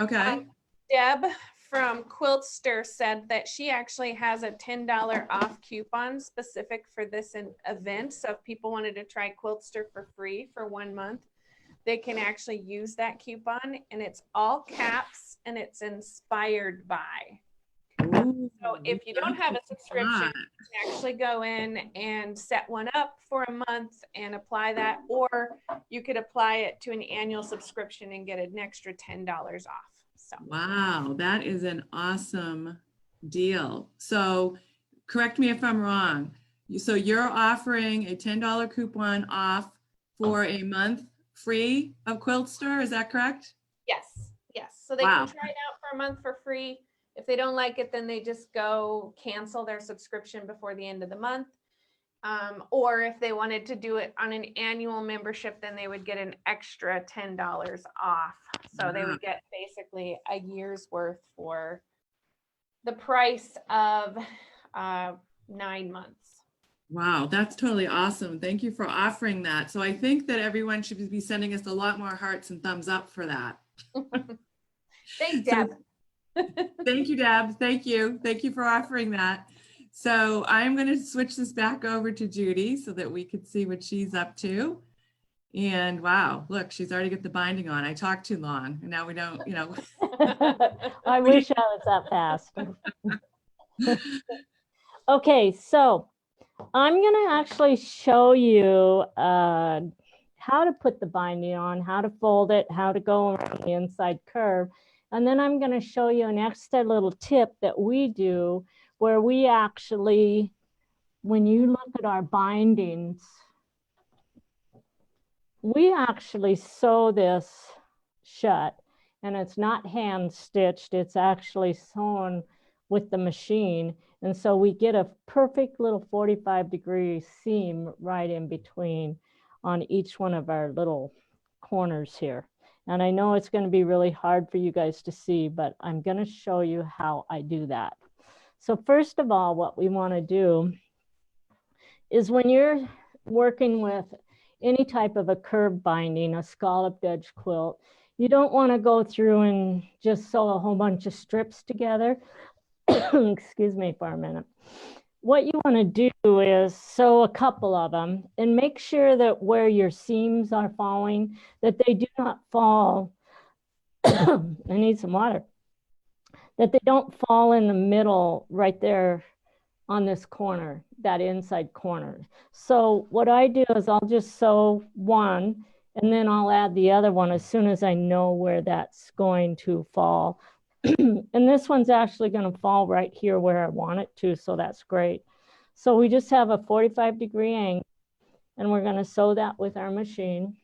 okay. Deb from Quiltster said that she actually has a $10 off coupon specific for this event. So if people wanted to try Quiltster for free for 1 month, they can actually use that coupon, and it's all caps and it's inspired by. Ooh, So if you don't have a subscription, you can actually go in and set one up for a month and apply that, or you could apply it to an annual subscription and get an extra $10 off. So wow, that is an awesome deal. So correct me if I'm wrong. So you're offering a $10 coupon off for a month free of Quiltster, is that correct? yes. So they can try it out for a month for free. If they don't like it, then they just go cancel their subscription before the end of the month. Or if they wanted to do it on an annual membership, then they would get an extra $10 off. So they would get basically a year's worth for the price of 9 months. Wow, that's totally awesome. Thank you for offering that. So I think that everyone should be sending us a lot more hearts and thumbs up for that. Thanks, Deb. Thank you, Deb. Thank you. Thank you for offering that. So I'm going to switch this back over to Judy so that we could see what she's up to. And wow, look, she's already got the binding on. I talked too long and now we don't, you know. I wish I was that fast. Okay, so I'm going to actually show you how to put the binding on, how to fold it, how to go around the inside curve. And then I'm going to show you an extra little tip that we do where we actually, when you look at our bindings, we actually sew this shut, and it's not hand stitched, it's actually sewn with the machine. And so we get a perfect little 45-degree seam right in between on each one of our little corners here. And I know it's going to be really hard for you guys to see, but I'm going to show you how I do that. So first of all, what we want to do is when you're working with any type of a curve binding, a scalloped edge quilt, you don't want to go through and just sew a whole bunch of strips together. Excuse me for a minute. What you want to do is sew a couple of them and make sure that where your seams are falling, that they do not fall. I need some water. That they don't fall in the middle right there on this corner, that inside corner. So what I do is I'll just sew one and then I'll add the other one as soon as I know where that's going to fall. And this one's actually going to fall right here where I want it to, so that's great. So we just have a 45-degree angle and we're going to sew that with our machine.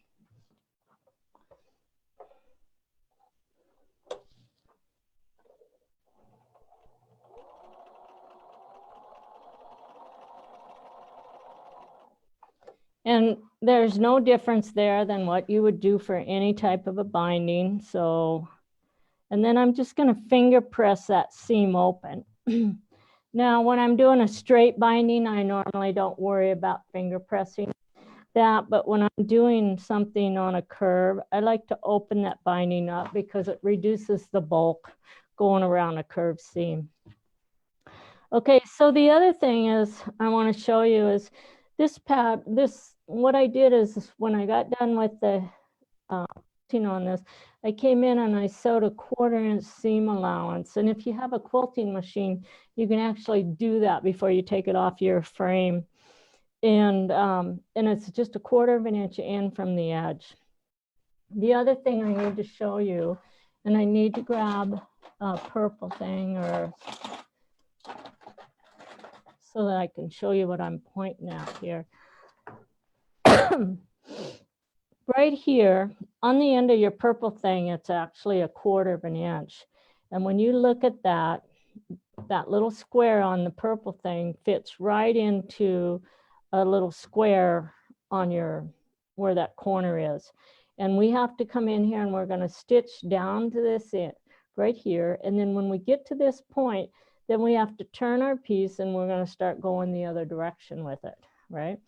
And there's no difference there than what you would do for any type of a binding. So, and then I'm just going to finger press that seam open. Now, when I'm doing a straight binding, I normally don't worry about finger pressing that. But when I'm doing something on a curve, I like to open that binding up because it reduces the bulk going around a curved seam. Okay, so the other thing is I want to show you is this pad, what I did is when I got done with the on this, I came in and I sewed a 1/4-inch seam allowance. And if you have a quilting machine, you can actually do that before you take it off your frame. And it's just a 1/4 inch in from the edge. The other thing I need to show you, and I need to grab a purple thing or so that I can show you what I'm pointing at here. Right here on the end of your purple thing, it's actually a 1/4 inch. And when you look at that, that little square on the purple thing fits right into a little square on your, where that corner is. And we have to come in here and we're going to stitch down to this end right here. And then when we get to this point, then we have to turn our piece and we're going to start going the other direction with it, right?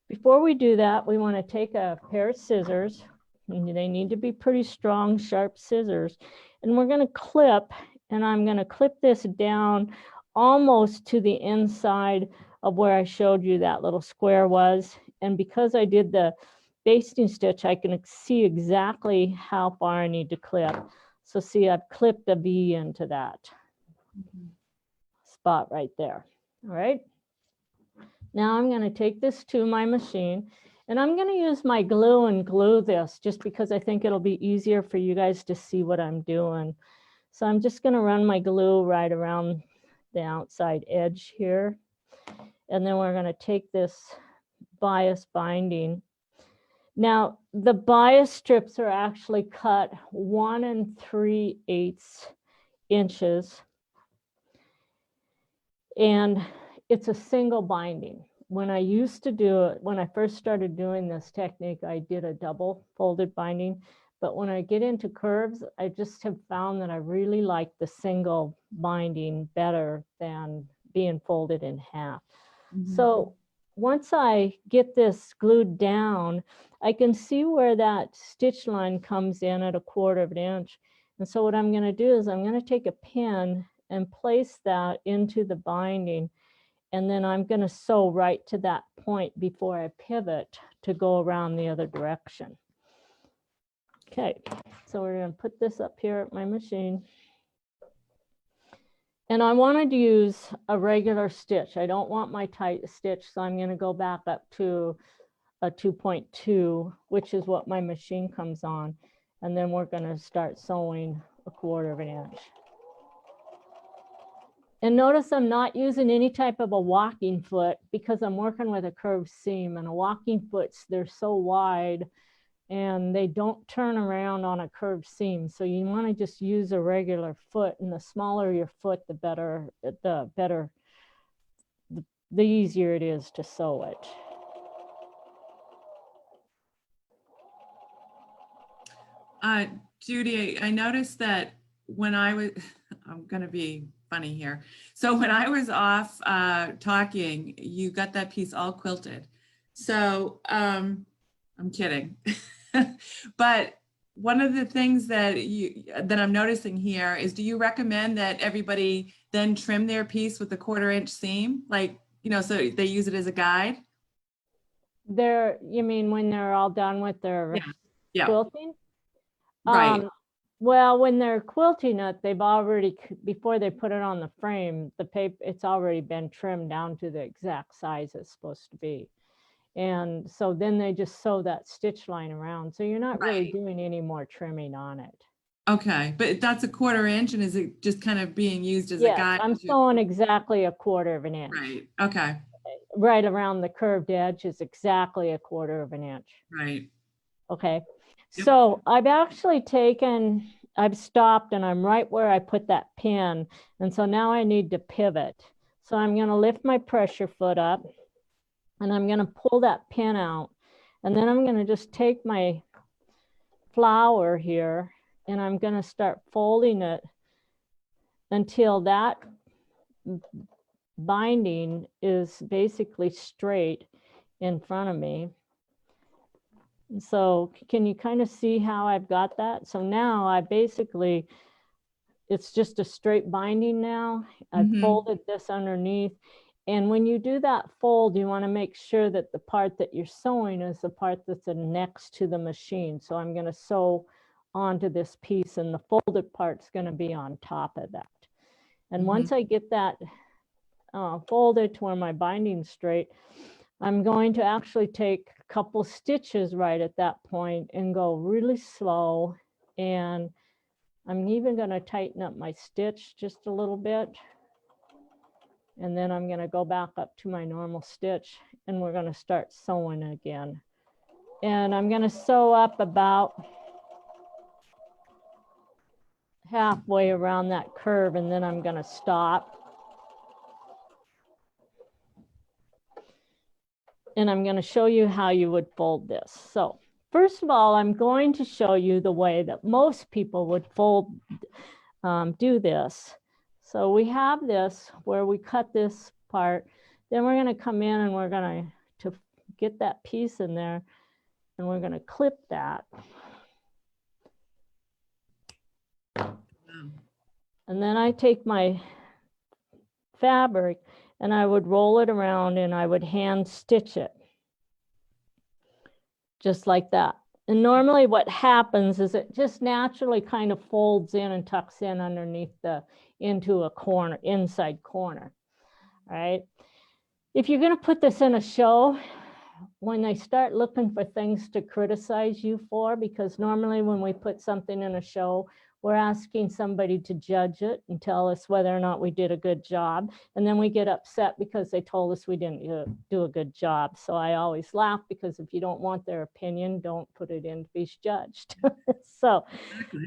Before we do that, we want to take a pair of scissors, and they need to be pretty strong, sharp scissors, and we're going to clip, and I'm going to clip this down almost to the inside of where I showed you that little square was. And because I did the basting stitch, I can see exactly how far I need to clip. So see, I've clipped a V into that spot right there. All right. Now I'm going to take this to my machine and I'm going to use my glue and glue this just because I think it'll be easier for you guys to see what I'm doing. So I'm just going to run my glue right around the outside edge here. And then we're going to take this bias binding. Now the bias strips are actually cut 1 3/8 inches And it's a single binding. When I used to do it, when I first started doing this technique, I did a double folded binding. But when I get into curves, I just have found that I really like the single binding better than being folded in half. So once I get this glued down, I can see where that stitch line comes in at 1/4 of an inch. And so what I'm going to do is I'm going to take a pin and place that into the binding. And then I'm going to sew right to that point before I pivot to go around the other direction. Okay, so we're going to put this up here at my machine. And I wanted to use a regular stitch. I don't want my tight stitch, so I'm going to go back up to a 2.2, which is what my machine comes on. And then we're going to start sewing 1/4 of an inch. And notice I'm not using any type of a walking foot because I'm working with a curved seam, and a walking foots, they're so wide and they don't turn around on a curved seam. So you want to just use a regular foot, and the smaller your foot, the better, the easier it is to sew it. Judy, I noticed that when I was, I'm going to be funny here. So when I was off talking, you got that piece all quilted. So I'm kidding. But one of the things that I'm noticing here is, do you recommend that everybody then trim their piece with a 1/4 inch seam? Like, you know, so they use it as a guide? You mean when they're all done with their quilting? Right. Well, when they're quilting it, they've already, before they put it on the frame, the paper, it's already been trimmed down to the exact size it's supposed to be. And so then they just sew that stitch line around. So you're not really doing any more trimming on it. Okay, but that's a 1/4 inch, and is it just kind of being used as a guide? I'm sewing exactly 1/4 of an inch. Right, okay. Right around the curved edge is exactly 1/4 of an inch. Right. Okay, Yep. so I've stopped and I'm right where I put that pin. And so now I need to pivot. So I'm going to lift my pressure foot up and I'm going to pull that pin out. And then I'm going to just take my flower here and I'm going to start folding it until that binding is basically straight in front of me. So can you kind of see how I've got that? So now I basically, it's just a straight binding now. I've folded this underneath. And when you do that fold, you want to make sure that the part that you're sewing is the part that's next to the machine. So I'm going to sew onto this piece and the folded part's going to be on top of that. And once I get that folded to where my binding's straight, I'm going to actually take a couple stitches right at that point and go really slow. And I'm even going to tighten up my stitch just a little bit. And then I'm going to go back up to my normal stitch and we're going to start sewing again. And I'm going to sew up about halfway around that curve and then I'm going to stop. And I'm going to show you how you would fold this. So first of all, I'm going to show you the way that most people would do this. So we have this where we cut this part, then we're going to come in and we're going to get that piece in there and we're going to clip that. And then I take my fabric and I would roll it around and I would hand stitch it. Just like that. And normally what happens is it just naturally kind of folds in and tucks in underneath into a corner, inside corner, right? If you're going to put this in a show, when they start looking for things to criticize you for, because normally when we put something in a show, we're asking somebody to judge it and tell us whether or not we did a good job. And then we get upset because they told us we didn't do a good job. So I always laugh because if you don't want their opinion, don't put it in to be judged. So,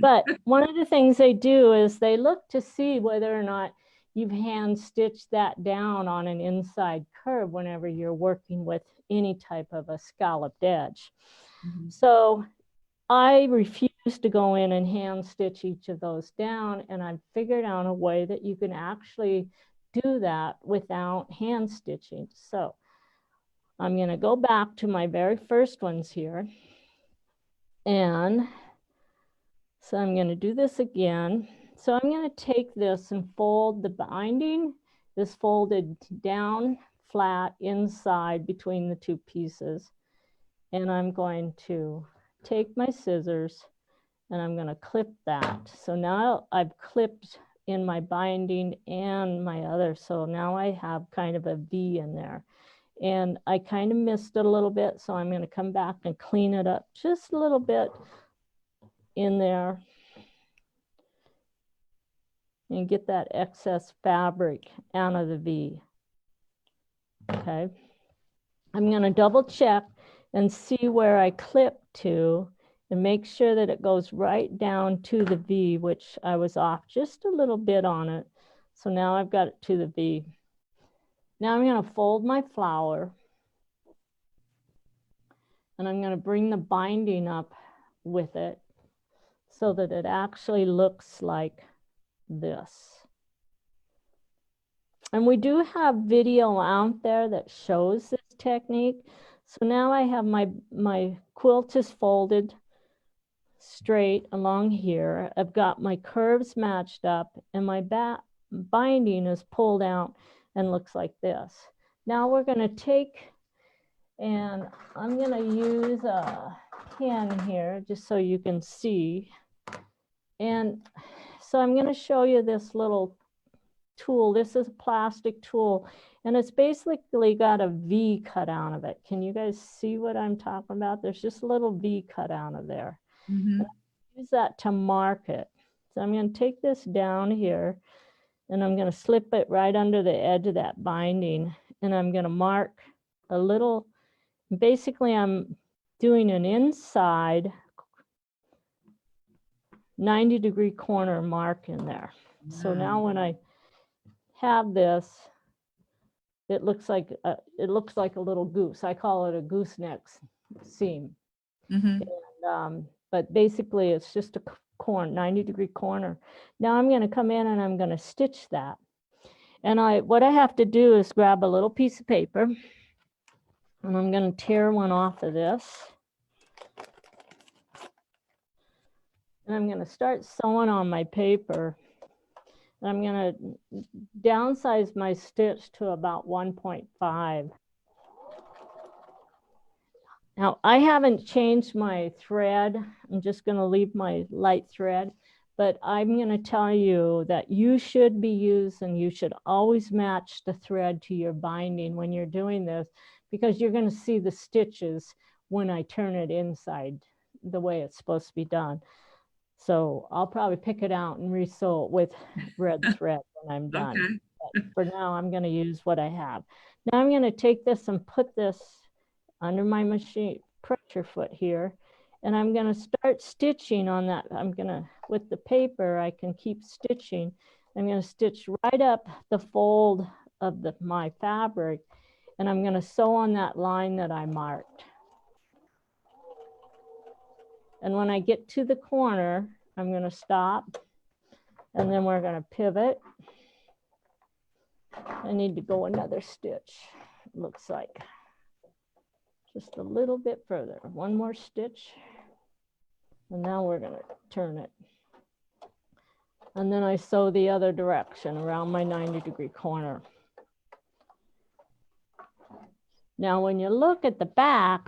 but one of the things they do is they look to see whether or not you've hand stitched that down on an inside curve whenever you're working with any type of a scalloped edge. So I refuse to go in and hand stitch each of those down, and I've figured out a way that you can actually do that without hand stitching. So I'm going to go back to my very first ones here, and so I'm going to do this again. So I'm going to take this and fold the binding, this folded down flat inside between the two pieces, and I'm going to take my scissors and I'm going to clip that. So now I've clipped in my binding and my other, so now I have kind of a V in there. And I kind of missed it a little bit, so I'm going to come back and clean it up just a little bit in there and get that excess fabric out of the V. Okay. I'm going to double check and see where I clip to and make sure that it goes right down to the V, which I was off just a little bit on it. So now I've got it to the V. Now I'm going to fold my flower, and I'm going to bring the binding up with it so that it actually looks like this. And we do have video out there that shows this technique. So now I have my quilt is folded straight along here. I've got my curves matched up, and my binding is pulled out and looks like this. Now we're going to take, and I'm going to use a pen here just so you can see. And so I'm going to show you this little tool. This is a plastic tool, and it's basically got a V cut out of it. Can you guys see what I'm talking about? There's just a little V cut out of there. Use that to mark it. So I'm going to take this down here, and I'm going to slip it right under the edge of that binding, and I'm going to mark a little. Basically, I'm doing an inside 90-degree corner mark in there. So now when I have this, it looks like a little goose. I call it a gooseneck seam. But basically it's just a 90-degree corner. Now I'm going to come in and I'm going to stitch that. And what I have to do is grab a little piece of paper, and I'm going to tear one off of this. And I'm going to start sewing on my paper. And I'm going to downsize my stitch to about 1.5. Now, I haven't changed my thread. I'm just going to leave my light thread, but I'm going to tell you that you should you should always match the thread to your binding when you're doing this, because you're going to see the stitches when I turn it inside the way it's supposed to be done. So I'll probably pick it out and resew it with red thread when I'm done. Okay. But for now, I'm going to use what I have. Now I'm going to take this and put this under my machine pressure foot here, and I'm going to start stitching on that. With the paper, I can keep stitching. I'm going to stitch right up the fold of my fabric, and I'm going to sew on that line that I marked. And when I get to the corner, I'm going to stop, and then we're going to pivot. I need to go another stitch, it looks like. Just a little bit further. One more stitch. And now we're going to turn it. And then I sew the other direction around my 90-degree corner. Now, when you look at the back,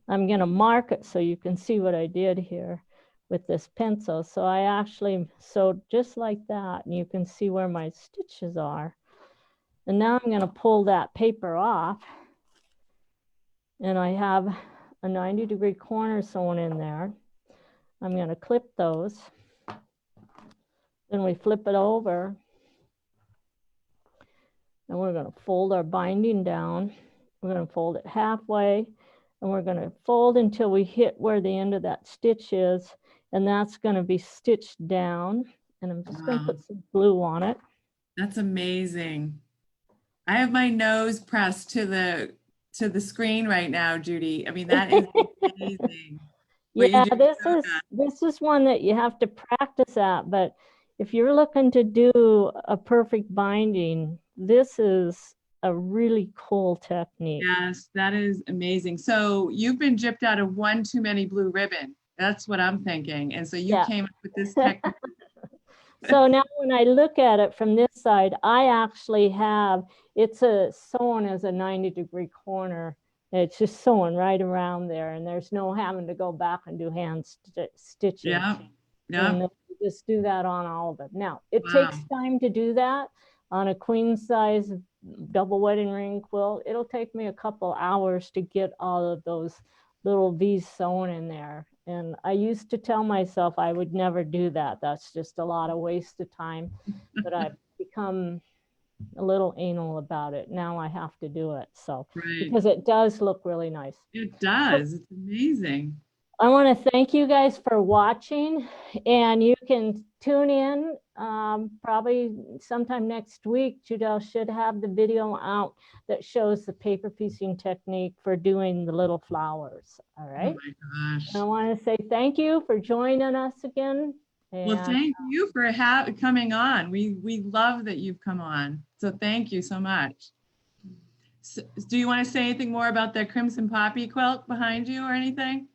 I'm going to mark it so you can see what I did here with this pencil. So I actually sewed just like that, and you can see where my stitches are. And now I'm going to pull that paper off, and I have a 90-degree corner sewn in there. I'm going to clip those. Then we flip it over, and we're going to fold our binding down. We're going to fold it halfway, and we're going to fold until we hit where the end of that stitch is, and that's going to be stitched down. And I'm just going to put some glue on it. That's amazing. I have my nose pressed to the screen right now, Judy. I mean, that is amazing. What you Yeah, do so good. this is one that you have to practice at, but if you're looking to do a perfect binding, this is a really cool technique. Yes, that is amazing. So you've been gypped out of one too many blue ribbon. That's what I'm thinking. And so you Yeah. came up with this technique. So now when I look at it from this side, I actually have, it's a sewn as a 90-degree corner. It's just sewn right around there, and there's no having to go back and do hand stitching. Yeah, And yeah. just do that on all of it. Now, it takes Wow. time to do that on a queen size double wedding ring quilt. It'll take me a couple hours to get all of those little V's sewn in there. And I used to tell myself I would never do that. That's just a lot of waste of time. But I've become a little anal about it. Now I have to do it. So, Right. because it does look really nice. It does. It's amazing. I want to thank you guys for watching, and you can tune in probably sometime next week. Judel should have the video out that shows the paper piecing technique for doing the little flowers. All Oh right. my gosh. I want to say thank you for joining us again. Well, And thank you for coming on. We love that you've come on. So thank you so much. So, do you want to say anything more about the Crimson Poppy quilt behind you or anything?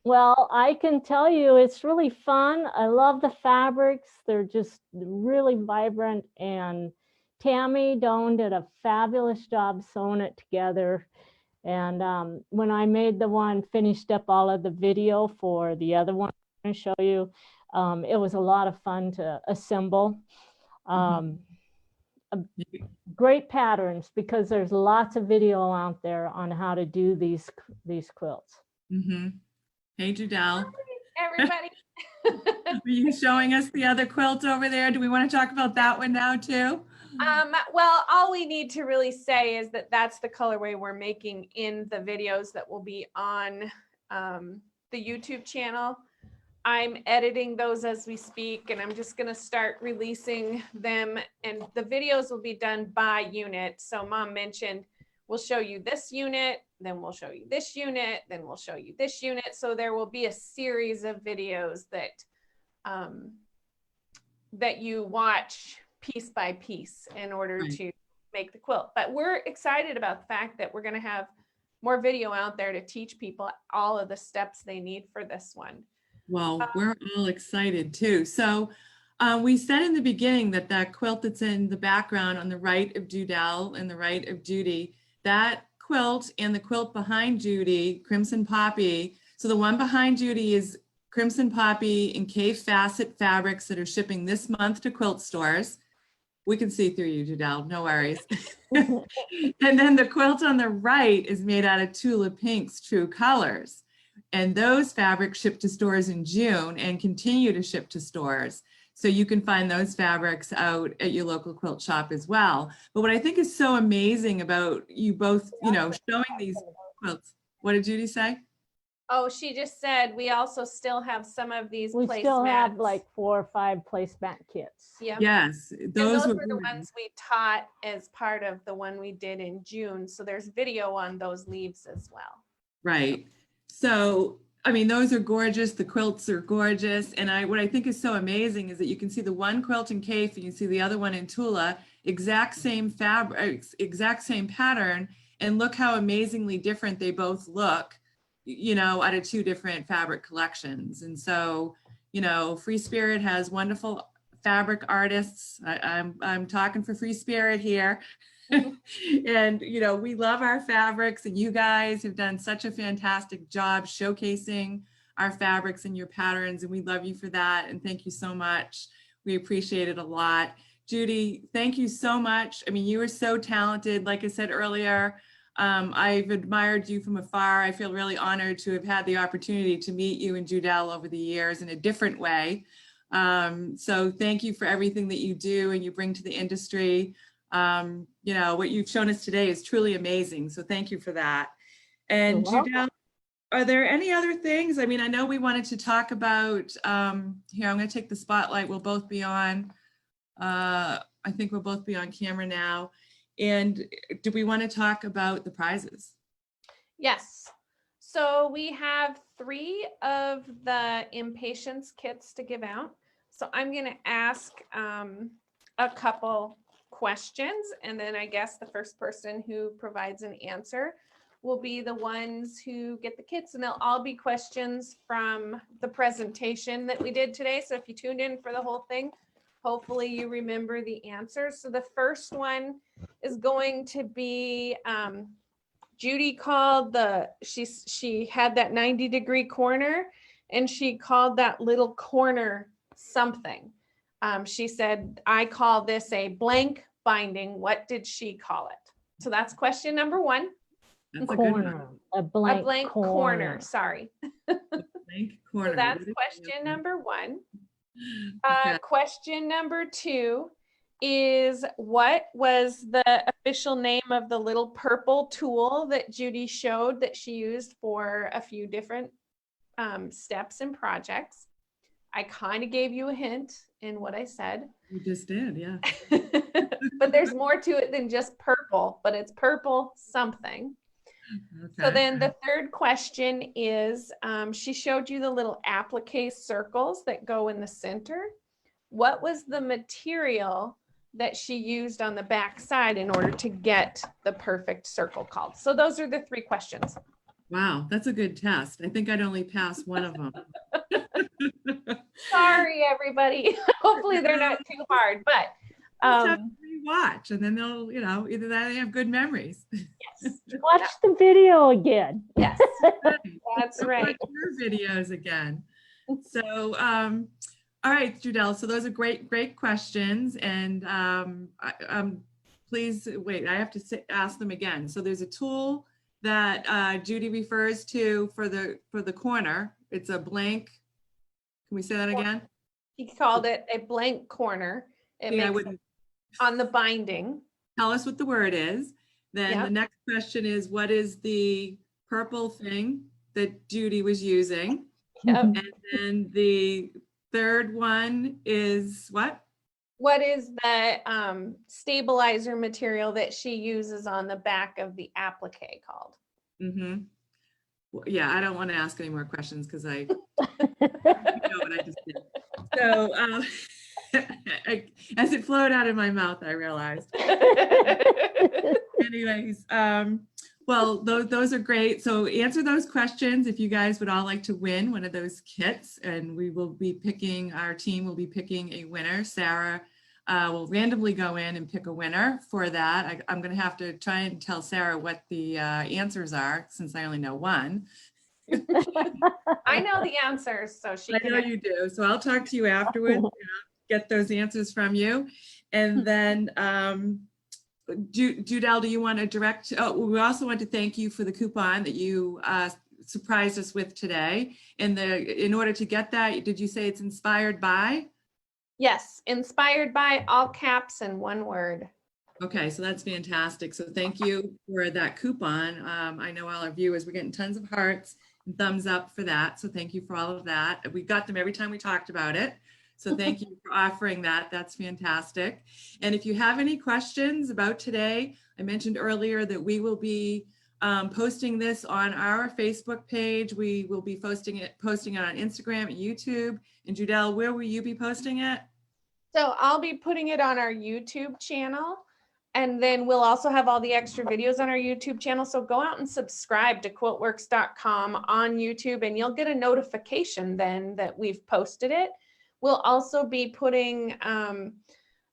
well, I can tell you it's really fun. I love the fabrics. They're just really vibrant, and Tammy Doan did a fabulous job sewing it together. And when I made the one, finished up all of the video for the other one I'm going to show you, it was a lot of fun to assemble. Great patterns, because there's lots of video out there on how to do these quilts. Mm-hmm. Hey, Judel. Everybody. Are you showing us the other quilt over there? Do we want to talk about that one now too? Well, all we need to really say is that that's the colorway we're making in the videos that will be on the YouTube channel. I'm editing those as we speak, and I'm just going to start releasing them, and the videos will be done by unit. So Mom mentioned we'll show you this unit, then we'll show you this unit, then we'll show you this unit. So there will be a series of videos that that you watch piece by piece in order to make the quilt. But we're excited about the fact that we're going to have more video out there to teach people all of the steps they need for this one. Well, we're all excited too. So we said in the beginning that that quilt that's in the background on the right of Judel and the right of Judy, that quilt and the quilt behind Judy, Crimson Poppy. So the one behind Judy is Crimson Poppy and Cave Facet fabrics that are shipping this month to quilt stores. We can see through you, Judel, no worries. And then the quilt on the right is made out of Tula Pink's True Colors. And those fabrics ship to stores in June and continue to ship to stores. So you can find those fabrics out at your local quilt shop as well. But what I think is so amazing about you both, you know, showing these quilts. What did Judy say? Oh, she just said we also still have some of these We placemats. still have like 4 or 5 placemat kits. Yeah. Yes, those were the ones we taught as part of the one we did in June. So there's video on those leaves as well. Right. So, I mean, those are gorgeous. The quilts are gorgeous. And what I think is so amazing is that you can see the one quilt in Cave and you see the other one in Tula, exact same fabric, exact same pattern. And look how amazingly different they both look, you know, out of 2 different fabric collections. And so, you know, FreeSpirit has wonderful fabric artists. I'm talking for FreeSpirit here. And, you know, we love our fabrics, and you guys have done such a fantastic job showcasing our fabrics and your patterns. And we love you for that. And thank you so much. We appreciate it a lot. Judy, thank you so much. I mean, you were so talented. Like I said earlier, I've admired you from afar. I feel really honored to have had the opportunity to meet you and Judel over the years in a different way. So thank you for everything that you do and you bring to the industry. You know, what you've shown us today is truly amazing. So thank you for that. And Judel, are there any other things? I mean, I know we wanted to talk about, here, I'm going to take the spotlight. We'll both be on. I think we'll both be on camera now. And do we want to talk about the prizes? Yes. So we have 3 of the Impatience kits to give out. So I'm going to ask a couple questions, and then I guess the first person who provides an answer will be the ones who get the kits, and they'll all be questions from the presentation that we did today. So if you tuned in for the whole thing, hopefully you remember the answers. So the first one is going to be Judy called she had that 90-degree corner, and she called that little corner something. She said, I call this a blank binding. What did she call it? So that's question number 1. That's a good one. Corner, a blank corner. Sorry. Blank corner. So that's question number 1. Okay. Question number 2 is, what was the official name of the little purple tool that Judy showed that she used for a few different steps and projects? I kind of gave you a hint in what I said. You just did, yeah. But there's more to it than just purple, but it's purple something. Okay. So then the third question is, she showed you the little applique circles that go in the center. What was the material that she used on the back side in order to get the perfect circle called? So those are the 3 questions. Wow, that's a good test. I think I'd only pass one of them. Sorry, everybody. Hopefully they're not too hard, but Just have to watch, and then they'll, either that or they have good memories. yes, Watch the video again. yes, that's right. Watch your videos again. So, all right, Judel. So those are great questions, and please wait. I have to ask them again. So there's a tool that Judy refers to for the corner. It's a blank. Can we say that again? He called it a blank corner. It makes it on the binding. Tell us what the word is. Then Yep. The next question is, what is the purple thing that Judy was using? Yep. And then the third one is what? What is the stabilizer material that she uses on the back of the applique called? Mm-hmm. Well, yeah, I don't want to ask any more questions because I know what I just did. So as it flowed out of my mouth, I realized. Anyways, well, those are great. So answer those questions if you guys would all like to win one of those kits, and we will be picking, our team will be picking a winner. Sarah will randomly go in and pick a winner for that. I'm going to have to try and tell Sarah what the answers are, since I only know one. I know the answers, so she I can. know you do. So I'll talk to you afterwards, get those answers from you. And then Judel, do you want to direct? Oh, we also want to thank you for the coupon that you surprised us with today. And in order to get that, did you say it's inspired by? Yes, inspired by, all caps and one word. Okay, so that's fantastic. So thank you for that coupon. I know all our viewers, we're getting tons of hearts and thumbs up for that. So thank you for all of that. We got them every time we talked about it. So thank you for offering that. That's fantastic. And if you have any questions about today, I mentioned earlier that we will be posting this on our Facebook page. We will be posting it on Instagram and YouTube. And Judel, where will you be posting it? So I'll be putting it on our YouTube channel, and then we'll also have all the extra videos on our YouTube channel. So go out and subscribe to quiltworx.com on YouTube, and you'll get a notification then that we've posted it. We'll also be putting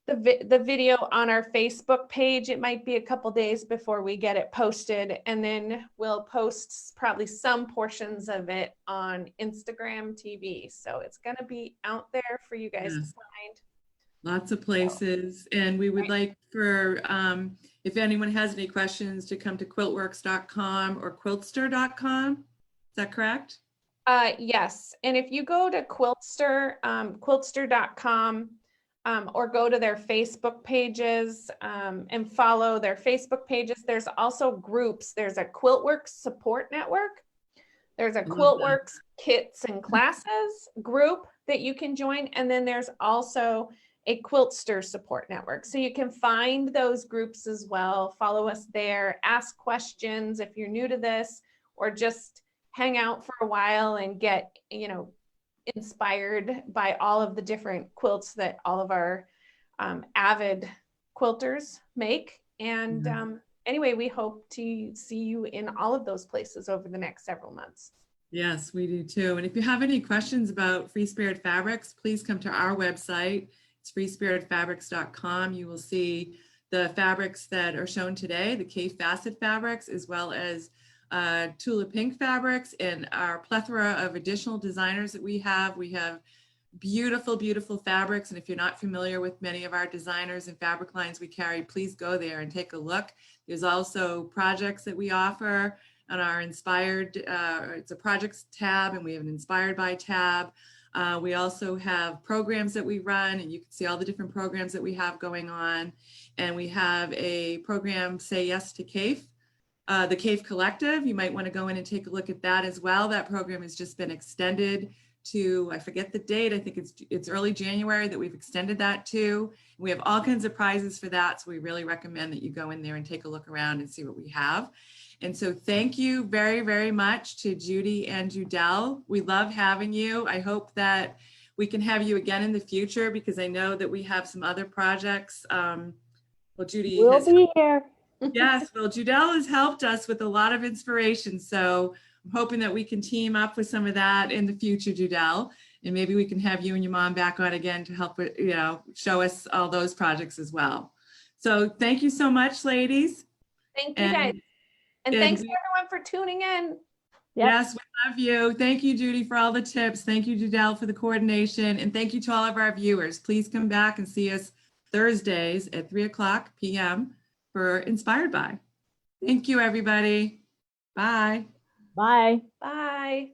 the video on our Facebook page. It might be a couple days before we get it posted, and then we'll post probably some portions of it on Instagram TV. So it's going to be out there for you guys to find. Lots of places. And we would like for, if anyone has any questions, to come to quiltworx.com or quiltster.com. Is that correct? Yes. And if you go to Quiltster, quiltster.com, or go to their Facebook pages and follow their Facebook pages, there's also groups. There's a Quiltworx support network. There's a Quiltworx kits and classes group that you can join. And then there's also a Quiltster support network. So you can find those groups as well, follow us there, ask questions if you're new to this, or just hang out for a while and get, inspired by all of the different quilts that all of our avid quilters make. And anyway, we hope to see you in all of those places over the next several months. Yes, we do too. And if you have any questions about FreeSpirit Fabrics, please come to our website. It's freespiritfabrics.com. You will see the fabrics that are shown today, the K facet fabrics, as well as Tula Pink fabrics, and our plethora of additional designers that we have. We have beautiful, beautiful fabrics. And if you're not familiar with many of our designers and fabric lines we carry, please go there and take a look. There's also projects that we offer on our inspired, it's a projects tab, and we have an inspired by tab. We also have programs that we run, and you can see all the different programs that we have going on. And we have a program, Say Yes to CAFE, the CAFE Collective. You might want to go in and take a look at that as well. That program has just been extended to, I forget the date, I think it's early January that we've extended that to. We have all kinds of prizes for that, so we really recommend that you go in there and take a look around and see what we have. And so thank you very, very much to Judy and Judel. We love having you. I hope that we can have you again in the future, because I know that we have some other projects. Well, Judy We'll be here. Yes, well, Judel has helped us with a lot of inspiration. So I'm hoping that we can team up with some of that in the future, Judel. And maybe we can have you and your mom back on again to help, show us all those projects as well. So thank you so much, ladies. Thank you, guys. And thanks everyone for tuning in. Yep. Yes, we love you. Thank you, Judy, for all the tips. Thank you, Judel, for the coordination. And thank you to all of our viewers. Please come back and see us Thursdays at 3:00 p.m. for Inspired By. Thank you, everybody. Bye. Bye. Bye.